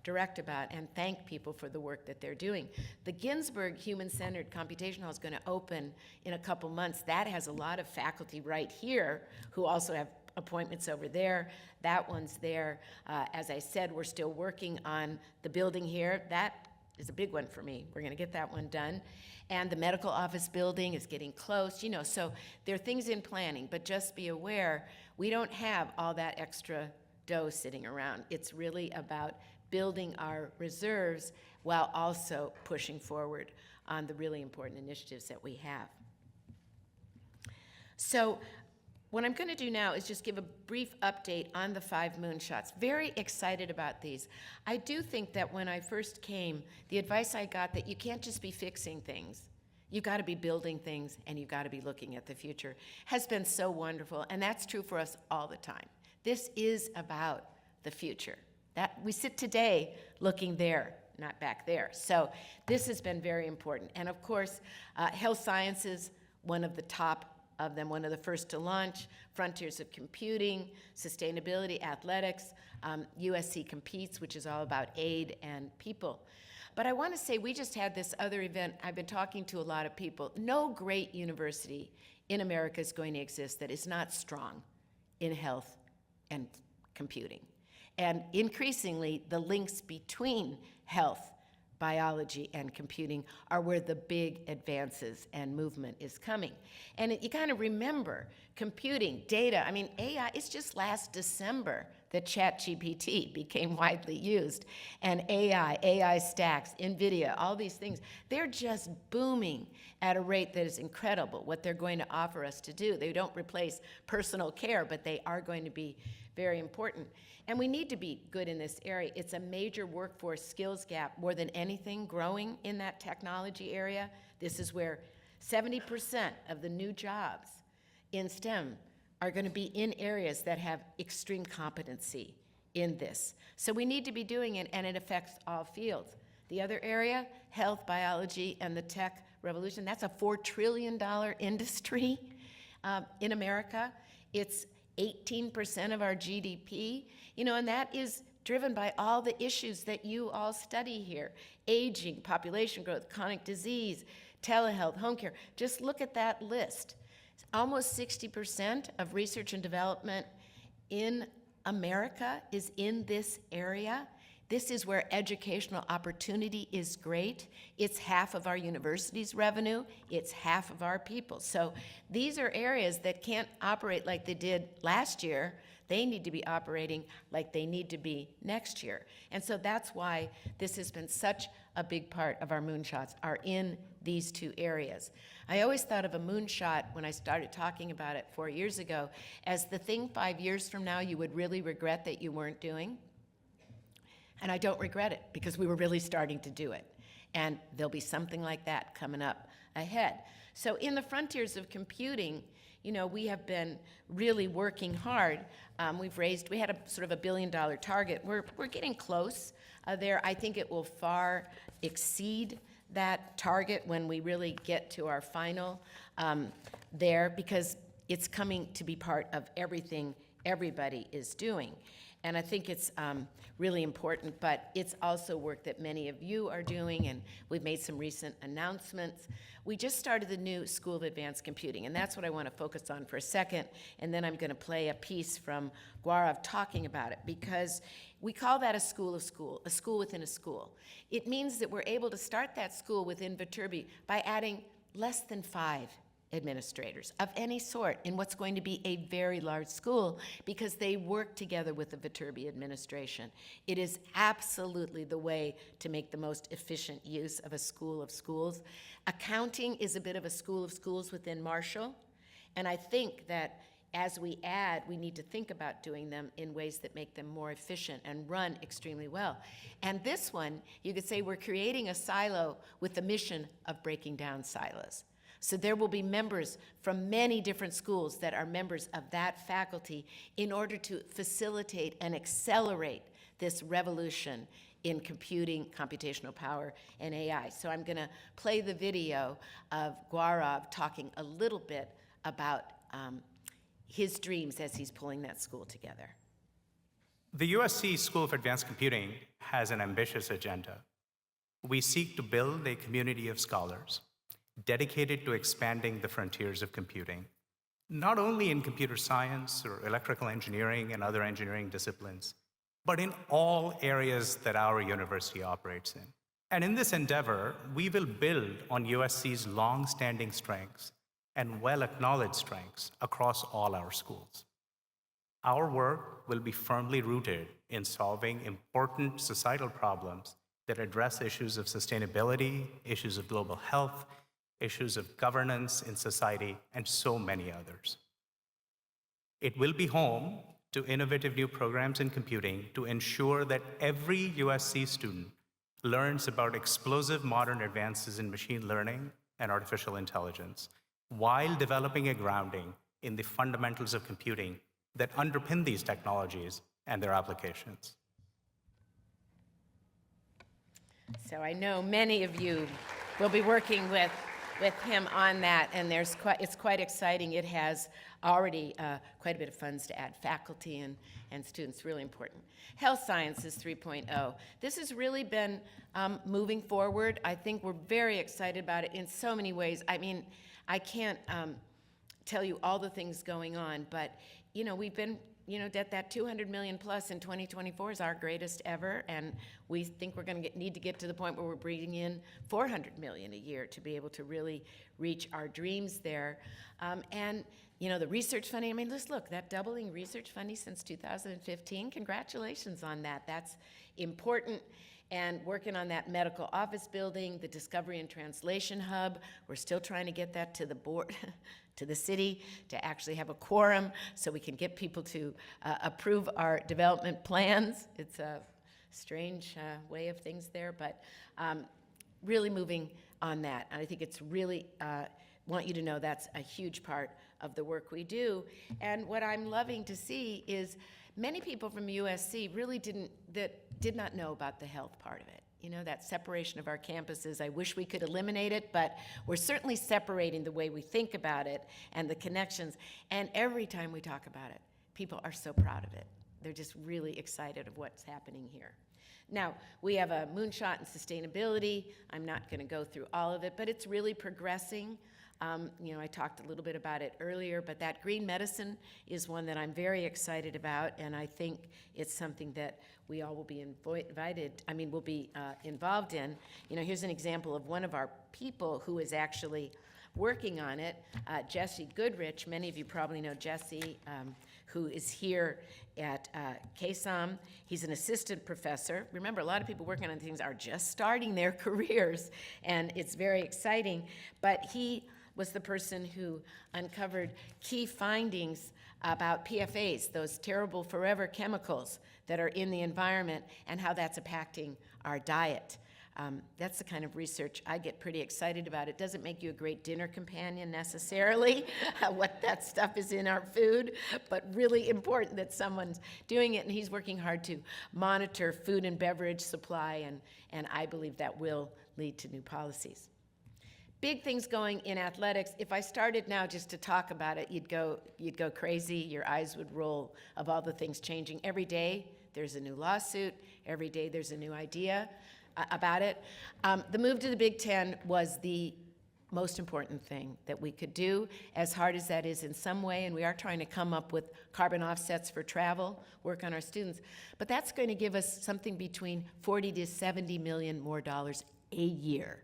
direct about and thank people for the work that they're doing. The Ginsberg Human-Centered Computation Hall is going to open in a couple months. That has a lot of faculty right here who also have appointments over there. That one's there. As I said, we're still working on the building here. That is a big one for me. We're going to get that one done. And the medical office building is getting close. You know, so there are things in planning, but just be aware, we don't have all that extra dough sitting around. It's really about building our reserves while also pushing forward on the really important initiatives that we have. So what I'm going to do now is just give a brief update on the 5 moonshots. Very excited about these. I do think that when I first came, the advice I got that you can't just be fixing things. You've got to be building things, and you've got to be looking at the future, has been so wonderful, and that's true for us all the time. This is about the future. That we sit today looking there, not back there. So this has been very important. And of course, health sciences, one of the top of them, one of the first to launch, Frontiers of Computing, Sustainability, Athletics, USC Competes, which is all about aid and people. But I want to say we just had this other event. I've been talking to a lot of people. No great university in America is going to exist that is not strong in health and computing. And increasingly, the links between health, biology, and computing are where the big advances and movement is coming. And you kind of remember computing, data. I mean, AI, it's just last December that ChatGPT became widely used. And AI stacks, NVIDIA, all these things, they're just booming at a rate that is incredible, what they're going to offer us to do. They don't replace personal care, but they are going to be very important. And we need to be good in this area. It's a major workforce skills gap, more than anything, growing in that technology area. This is where 70% of the new jobs in STEM are going to be in areas that have extreme competency in this. So we need to be doing it, and it affects all fields. The other area, health, biology, and the tech revolution, that's a $4 trillion industry in America. It's 18% of our GDP, and that is driven by all the issues that you all study here. Aging, population growth, chronic disease, telehealth, home care. Just look at that list. Almost 60% of research and development in America is in this area. This is where educational opportunity is great. It's half of our university's revenue. It's half of our people. So these are areas that can't operate like they did last year. They need to be operating like they need to be next year. And so that's why this has been such a big part of our moonshots, are in these 2 areas. I always thought of a moonshot when I started talking about it 4 years ago as the thing 5 years from now you would really regret that you weren't doing. And I don't regret it, because we were really starting to do it. And there'll be something like that coming up ahead. So in the frontiers of computing, we have been really working hard. We had a sort of $1 billion target. We're getting close there. I think it will far exceed that target when we really get to our final there, because it's coming to be part of everything everybody is doing. And I think it's really important, but it's also work that many of you are doing, and we've made some recent announcements. We just started the new School of Advanced Computing, and that's what I want to focus on for a second, and then I'm going to play a piece from Gaurav talking about it, because we call that a school within a school. It means that we're able to start that school within Viterbi by adding less than 5 administrators of any sort in what's going to be a very large school, because they work together with the Viterbi administration. It is absolutely the way to make the most efficient use of a school of schools. Accounting is a bit of a school of schools within Marshall, and I think that as we add, we need to think about doing them in ways that make them more efficient and run extremely well. And this one, you could say we're creating a silo with the mission of breaking down silos. So there will be members from many different schools that are members of that faculty in order to facilitate and accelerate this revolution in computing, computational power, and AI. So I'm going to play the video of Gaurav talking a little bit about his dreams as he's pulling that school together. The USC School of Advanced Computing has an ambitious agenda. We seek to build a community of scholars dedicated to expanding the frontiers of computing, not only in computer science or electrical engineering and other engineering disciplines, but in all areas that our university operates in. And in this endeavor, we will build on USC's long-standing strengths and well-acknowledged strengths across all our schools. Our work will be firmly rooted in solving important societal problems that address issues of sustainability, issues of global health, issues of governance in society, and so many others. It will be home to innovative new programs in computing to ensure that every USC student learns about explosive modern advances in machine learning and artificial intelligence, while developing a grounding in the fundamentals of computing that underpin these technologies and their applications. So I know many of you will be working with him on that, and it's quite exciting. It has already quite a bit of funds to add faculty and students, really important. Health Sciences 3.0. This has really been moving forward. I think we're very excited about it in so many ways. I mean, I can't tell you all the things going on, but we've been that 200 million plus in 2024 is our greatest ever, and we think we're going to need to get to the point where we're bringing in 400 million a year to be able to really reach our dreams there. And the research funding, I mean, just look, that doubling research funding since 2015, congratulations on that. That's important. And working on that medical office building, the Discovery and Translation Hub, we're still trying to get that to the board, to the city, to actually have a quorum so we can get people to approve our development plans. It's a strange way of things there, but really moving on that. And I think it's really, want you to know that's a huge part of the work we do. And what I'm loving to see is many people from USC really did not know about the health part of it. That separation of our campuses. I wish we could eliminate it, but we're certainly separating the way we think about it and the connections. And every time we talk about it, people are so proud of it. They're just really excited of what's happening here. Now, we have a moonshot in sustainability. I'm not going to go through all of it, but it's really progressing. I talked a little bit about it earlier, but that green medicine is one that I'm very excited about, and I think it's something that we all will be will be involved in. Here's an example of one of our people who is actually working on it, Jesse Goodrich. Many of you probably know Jesse, who is here at KSOM. He's an assistant professor. Remember, a lot of people working on things are just starting their careers, and it's very exciting, but he was the person who uncovered key findings about PFAS, those terrible forever chemicals that are in the environment, and how that's impacting our diet. That's the kind of research I get pretty excited about. It doesn't make you a great dinner companion necessarily, what that stuff is in our food, but really important that someone's doing it, and he's working hard to monitor food and beverage supply, and I believe that will lead to new policies. Big things going in athletics. If I started now just to talk about it, you'd go crazy. Your eyes would roll of all the things changing. Every day there's a new lawsuit. Every day there's a new idea about it. The move to the Big Ten was the most important thing that we could do, as hard as that is in some way, and we are trying to come up with carbon offsets for travel, work on our students. But that's going to give us something between 40 to 70 million more dollars a year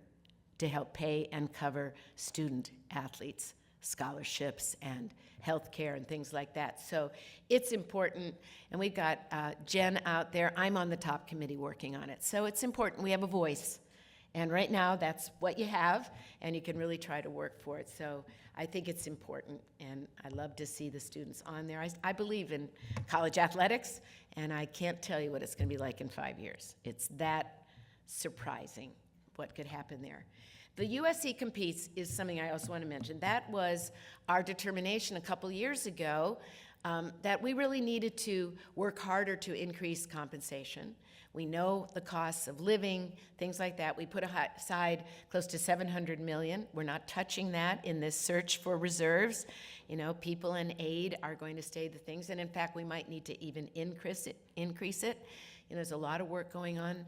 to help pay and cover student athletes, scholarships, and health care and things like that. So it's important, and we've got Jen out there. I'm on the top committee working on it. So it's important we have a voice. And right now, that's what you have, and you can really try to work for it. So I think it's important, and I love to see the students on there. I believe in college athletics, and I can't tell you what it's going to be like in 5 years. It's that surprising what could happen there. The USC Competes is something I also want to mention. That was our determination a couple years ago that we really needed to work harder to increase compensation. We know the costs of living, things like that. We put aside close to $700 million. We're not touching that in this search for reserves. People in aid are going to stay the things, and in fact, we might need to even increase it. There's a lot of work going on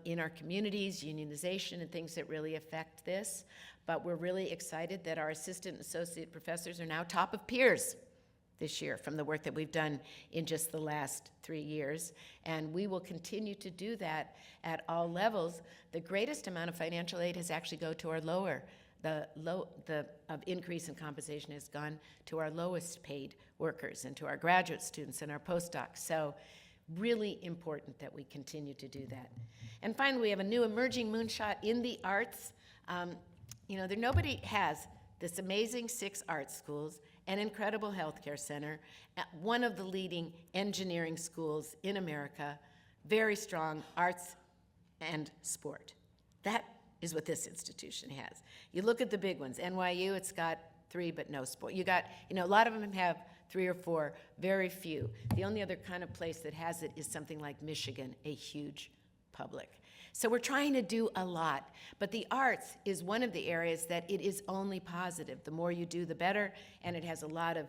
in our communities, unionization and things that really affect this. But we're really excited that our assistant and associate professors are now top of peers this year from the work that we've done in just the last 3 years. And we will continue to do that at all levels. The greatest amount of financial aid has actually go to our increase in compensation has gone to our lowest paid workers and to our graduate students and our postdocs. So really important that we continue to do that. And finally, we have a new emerging moonshot in the arts. Nobody has this amazing 6 art schools an incredible healthcare center, one of the leading engineering schools in America, very strong arts and sport. That is what this institution has. You look at the big ones. NYU, it's got 3, but no sport. You got, a lot of them have 3 or 4, very few. The only other kind of place that has it is something like Michigan, a huge public. So we're trying to do a lot, but the arts is one of the areas that it is only positive. The more you do, the better, and it has a lot of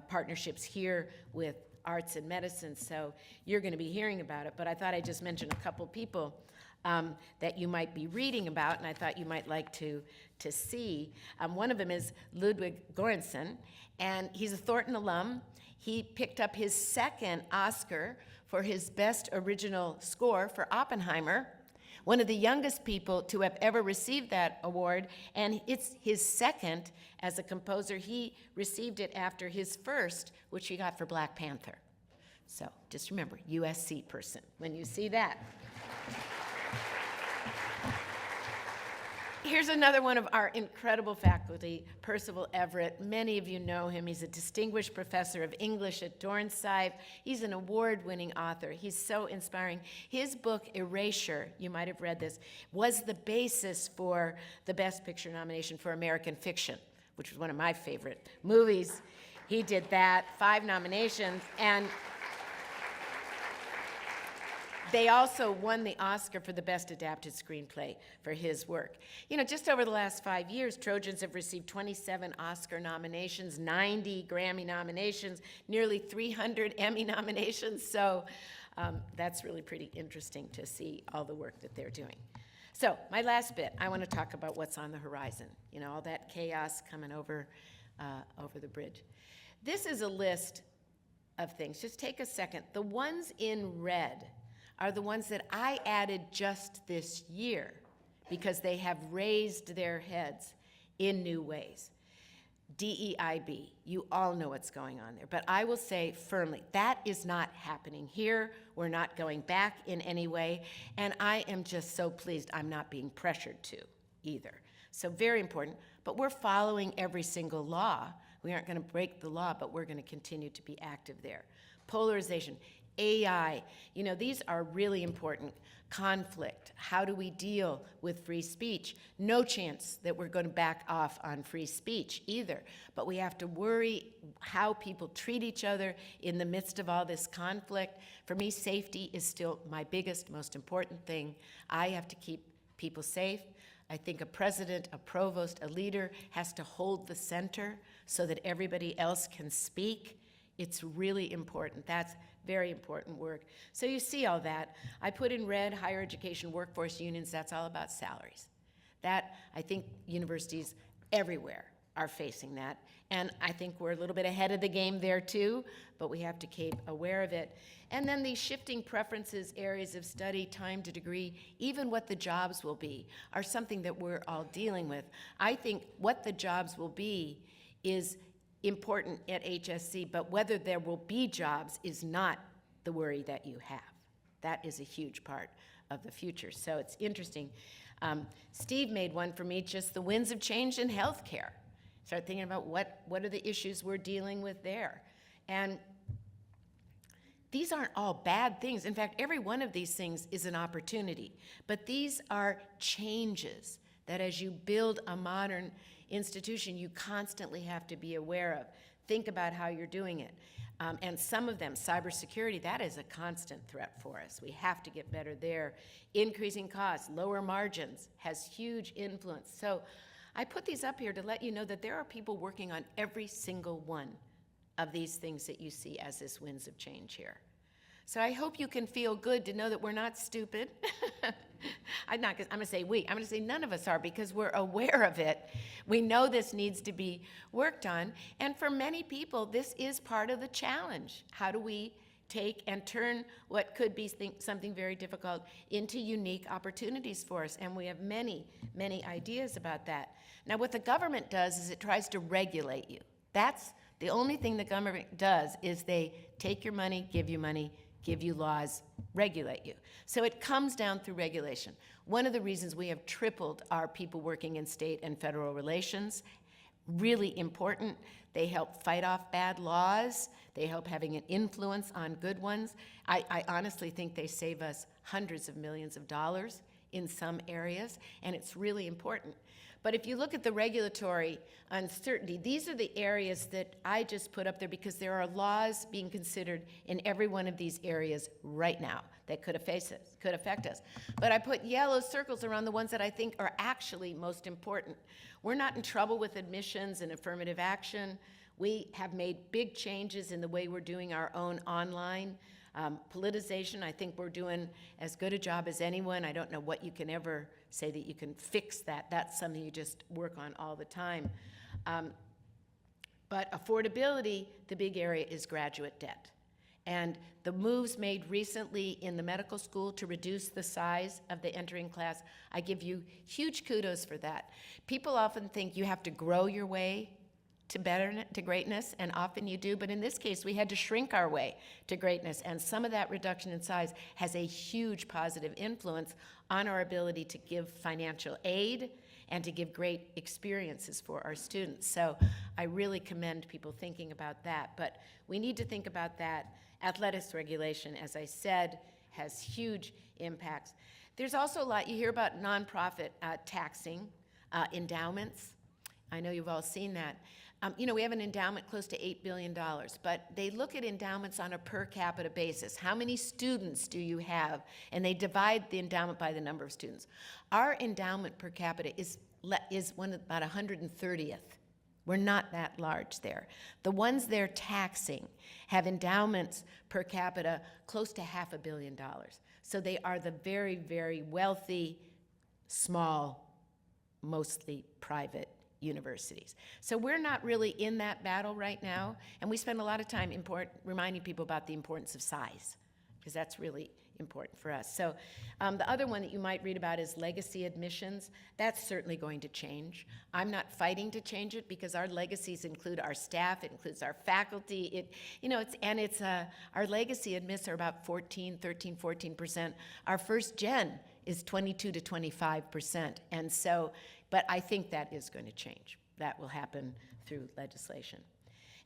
partnerships here with arts and medicine, so you're going to be hearing about it. But I thought I'd just mention a couple people that you might be reading about, and I thought you might like to see. One of them is Ludwig Göransson, and he's a Thornton alum. He picked up his 2nd Oscar for his Best Original Score for Oppenheimer, one of the youngest people to have ever received that award, and it's his 2nd as a composer. He received it after his 1st, which he got for Black Panther. So just remember, USC person, when you see that. Here's another one of our incredible faculty, Percival Everett. Many of you know him. He's a distinguished professor of English at Dornsife. He's an award-winning author. He's so inspiring. His book, Erasure, you might have read this, was the basis for the Best Picture nomination for American Fiction, which was one of my favorite movies. He did that, 5 nominations, and they also won the Oscar for the Best Adapted Screenplay for his work. Just over the last 5 years, Trojans have received 27 Oscar nominations, 90 Grammy nominations, nearly 300 Emmy nominations, so that's really pretty interesting to see all the work that they're doing. So my last bit, I want to talk about what's on the horizon, all that chaos coming over the bridge. This is a list of things. Just take a second. The ones in red are the ones that I added just this year because they have raised their heads in new ways. DEIB, you all know what's going on there, but I will say firmly, that is not happening here. We're not going back in any way, and I am just so pleased I'm not being pressured to either. So very important, but we're following every single law. We aren't going to break the law, but we're going to continue to be active there. Polarization. AI, these are really important. Conflict, how do we deal with free speech? No chance that we're going to back off on free speech either, but we have to worry how people treat each other in the midst of all this conflict. For me, safety is still my biggest, most important thing. I have to keep people safe. I think a president, a provost, a leader has to hold the center so that everybody else can speak. It's really important. That's very important work. So you see all that. I put in red higher education workforce unions. That's all about salaries. That, I think universities everywhere are facing that. And I think we're a little bit ahead of the game there too, but we have to keep aware of it. And then these shifting preferences, areas of study, time to degree, even what the jobs will be, are something that we're all dealing with. I think what the jobs will be is important at HSC, but whether there will be jobs is not the worry that you have. That is a huge part of the future. So it's interesting. Steve made one for me, just the winds of change in healthcare. Start thinking about what are the issues we're dealing with there. And these aren't all bad things. In fact, every one of these things is an opportunity. But these are changes that as you build a modern institution, you constantly have to be aware of. Think about how you're doing it. And some of them, cybersecurity, that is a constant threat for us. We have to get better there. Increasing costs, lower margins, has huge influence. So I put these up here to let you know that there are people working on every single one of these things that you see as this winds of change here. So I hope you can feel good to know that we're not stupid. I'm going to say we. I'm going to say none of us are because we're aware of it. We know this needs to be worked on. And for many people, this is part of the challenge. How do we take and turn what could be something very difficult into unique opportunities for us? And we have many, many ideas about that. Now, what the government does is it tries to regulate you. That's the only thing the government does is they take your money, give you laws, regulate you. So it comes down through regulation. One of the reasons we have tripled our people working in state and federal relations, really important. They help fight off bad laws. They help having an influence on good ones. I honestly think they save us hundreds of millions of dollars in some areas, and it's really important. But if you look at the regulatory uncertainty, these are the areas that I just put up there because there are laws being considered in every one of these areas right now that could affect us. But I put yellow circles around the ones that I think are actually most important. We're not in trouble with admissions and affirmative action. We have made big changes in the way we're doing our own online politicization. I think we're doing as good a job as anyone. I don't know what you can ever say that you can fix that. That's something you just work on all the time. But affordability, the big area is graduate debt. And the moves made recently in the medical school to reduce the size of the entering class, I give you huge kudos for that. People often think you have to grow your way to greatness, and often you do, but in this case, we had to shrink our way to greatness, and some of that reduction in size has a huge positive influence on our ability to give financial aid and to give great experiences for our students. So I really commend people thinking about that, but we need to think about that. Athletics regulation, as I said, has huge impacts. There's also a lot, you hear about nonprofit taxing, endowments. I know you've all seen that. You know, we have an endowment close to $8 billion, but they look at endowments on a per capita basis. How many students do you have? And they divide the endowment by the number of students. Our endowment per capita is about 130th. We're not that large there. The ones they're taxing have endowments per capita close to $500 million. So they are the very, very wealthy, small, mostly private universities. So we're not really in that battle right now, and we spend a lot of time reminding people about the importance of size, because that's really important for us. So the other one that you might read about is legacy admissions. That's certainly going to change. I'm not fighting to change it because our legacies include our staff, it includes our faculty, our legacy admits are about 14%. Our first gen is 22 to 25%. And so, but I think that is going to change. That will happen through legislation.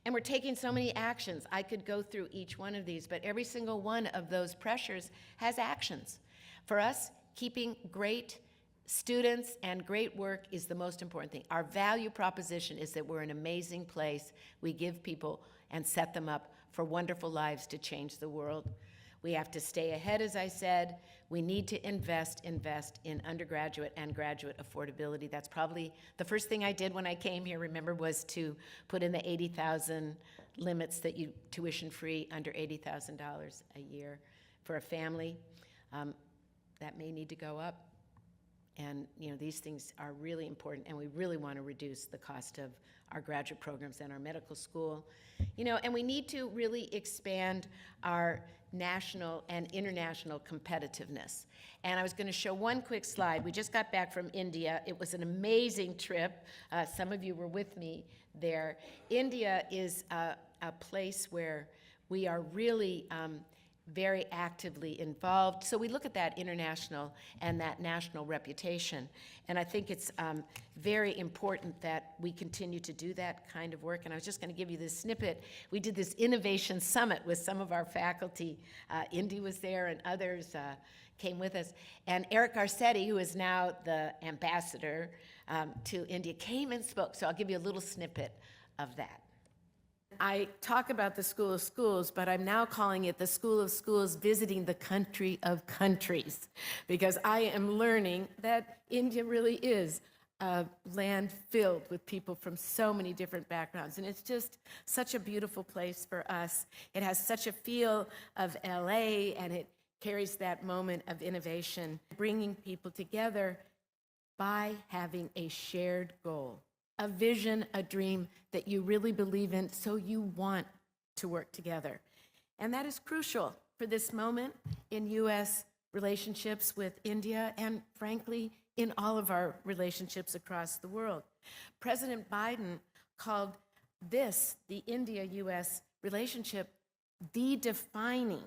And we're taking so many actions. I could go through each one of these, but every single one of those pressures has actions. For us, keeping great students and great work is the most important thing. Our value proposition is that we're an amazing place. We give people and set them up for wonderful lives to change the world. We have to stay ahead, as I said. We need to invest in undergraduate and graduate affordability. That's probably the first thing I did when I came here, remember, was to put in the 80,000 limits that you tuition free under $80,000 a year for a family. That may need to go up. And these things are really important, and we really want to reduce the cost of our graduate programs and our medical school. And we need to really expand our national and international competitiveness. And I was going to show one quick slide. We just got back from India. It was an amazing trip. Some of you were with me there. India is a place where we are really very actively involved. So we look at that international and that national reputation. And I think it's very important that we continue to do that kind of work. And I was just going to give you this snippet. We did this innovation summit with some of our faculty. Indy was there and others came with us. And Eric Garcetti, who is now the ambassador to India, came and spoke. So I'll give you a little snippet of that. I talk about the School of Schools, but I'm now calling it the School of Schools visiting the country of countries, because I am learning that India really is a land filled with people from so many different backgrounds, and it's just such a beautiful place for us. It has such a feel of LA, and it carries that moment of innovation, bringing people together by having a shared goal. A vision, a dream that you really believe in, so you want to work together. And that is crucial for this moment in U.S. relationships with India and, frankly, in all of our relationships across the world. President Biden called this, the India-U.S. relationship, the defining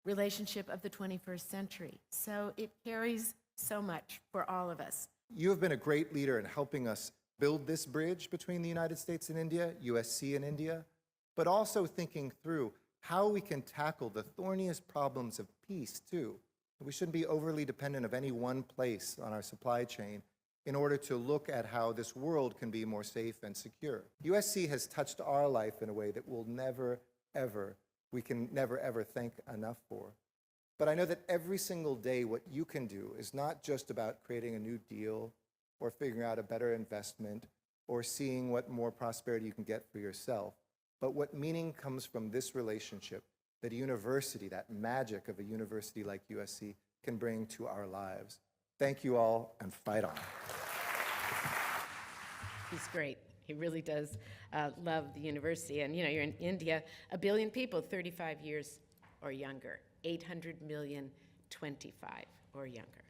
relationship of the 21st century. So it carries so much for all of us. You have been a great leader in helping us build this bridge between the United States and India, USC and India, but also thinking through how we can tackle the thorniest problems of peace, too. We shouldn't be overly dependent of any one place on our supply chain in order to look at how this world can be more safe and secure. USC has touched our life in a way that we can never, ever thank enough for. But I know that every single day what you can do is not just about creating a new deal or figuring out a better investment or seeing what more prosperity you can get for yourself, but what meaning comes from this relationship that a university, that magic of a university like USC, can bring to our lives. Thank you all, and fight on. He's great. He really does love the university. And, you know, you're in India, 1 billion people, 35 years or younger, 800 million, 25 or younger.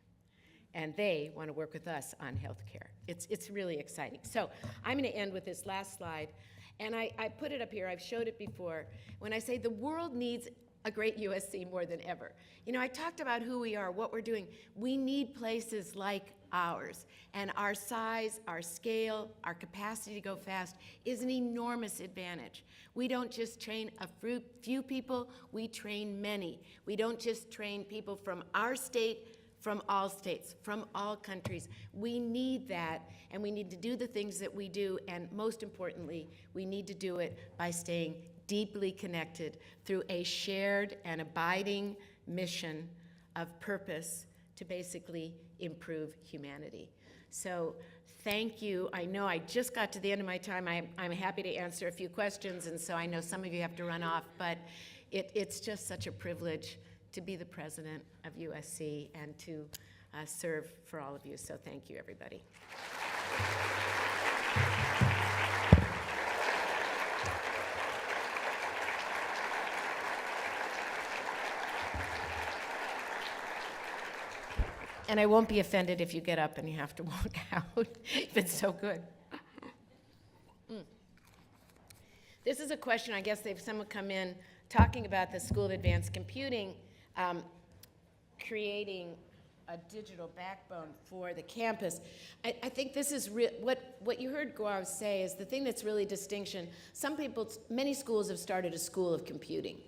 And they want to work with us on healthcare. It's really exciting. So I'm going to end with this last slide. And I put it up here. I've showed it before. When I say the world needs a great USC more than ever. You know, I talked about who we are, what we're doing. We need places like ours. And our size, our scale, our capacity to go fast is an enormous advantage. We don't just train a few people, we train many. We don't just train people from our state, from all states, from all countries. We need that, and we need to do the things that we do, and most importantly, we need to do it by staying deeply connected through a shared and abiding mission of purpose to basically improve humanity. So thank you. I know I just got to the end of my time. I'm happy to answer a few questions, and so I know some of you have to run off, but it's just such a privilege to be the president of USC and to serve for all of you. So thank you, everybody. And I won't be offended if you get up and you have to walk out, if it's so good. This is a question, I guess they've someone come in talking about the School of Advanced Computing, creating a digital backbone for the campus. I think this is what you heard Gaurav say is the thing that's really distinction. Many schools have started a school of computing,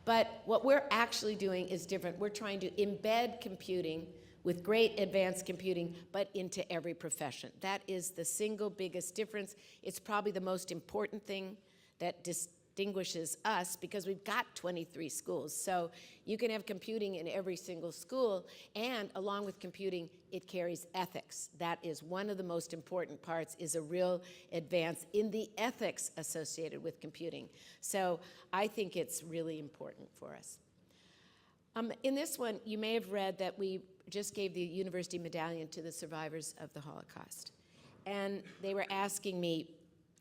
but what we're actually doing is different. We're trying to embed computing with great advanced computing, but into every profession. That is the single biggest difference. It's probably the most important thing that distinguishes us because we've got 23 schools. So you can have computing in every single school, and along with computing, it carries ethics. That is one of the most important parts, is a real advance in the ethics associated with computing. So I think it's really important for us. In this one, you may have read that we just gave the University Medallion to the survivors of the Holocaust. And they were asking me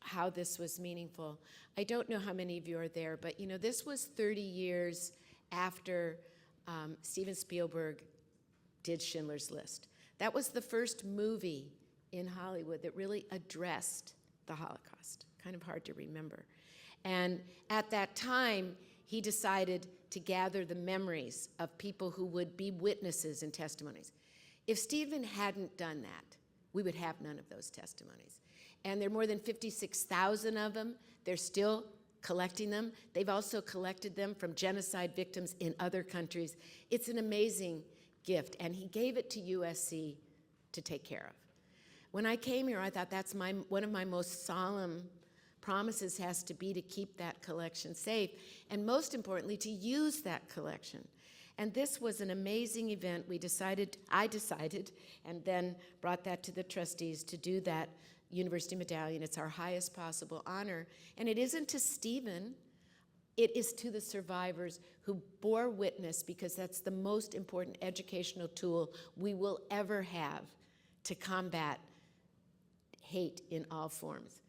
how this was meaningful. I don't know how many of you are there, but you know, this was 30 years after Steven Spielberg did Schindler's List. That was the first movie in Hollywood that really addressed the Holocaust. Kind of hard to remember. And at that time, he decided to gather the memories of people who would be witnesses and testimonies. If Stephen hadn't done that, we would have none of those testimonies. And there are more than 56,000 of them. They're still collecting them. They've also collected them from genocide victims in other countries. It's an amazing gift, and he gave it to USC to take care of. When I came here, I thought that's one of my most solemn promises has to be to keep that collection safe, and most importantly, to use that collection. And this was an amazing event. I decided, and then brought that to the trustees to do that University Medallion. It's our highest possible honor. And it isn't to Stephen, it is to the survivors who bore witness, because that's the most important educational tool we will ever have to combat hate in all forms.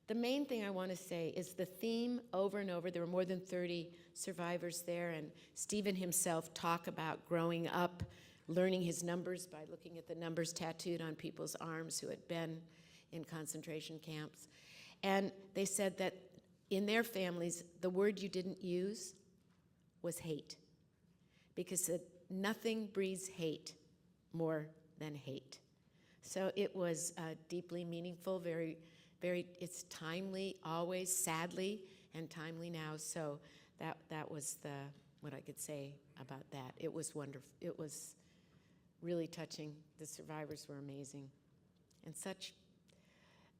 The main thing I want to say is the theme over and over. There were more than 30 survivors there, and Stephen himself talked about growing up, learning his numbers by looking at the numbers tattooed on people's arms who had been in concentration camps. And they said that in their families, the word you didn't use was hate, because nothing breeds hate more than hate. So it was deeply meaningful, very, very, it's timely always, sadly, and timely now. So that was what I could say about that. It was wonderful. It was really touching. The survivors were amazing. And such,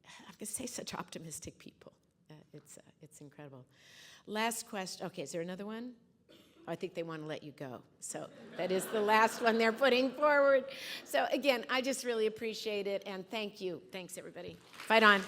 I'm going to say such optimistic people. It's incredible. Last question. Okay, is there another one? I think they want to let you go. So that is the last one they're putting forward. So again, I just really appreciate it, and thank you. Thanks, everybody. Fight on.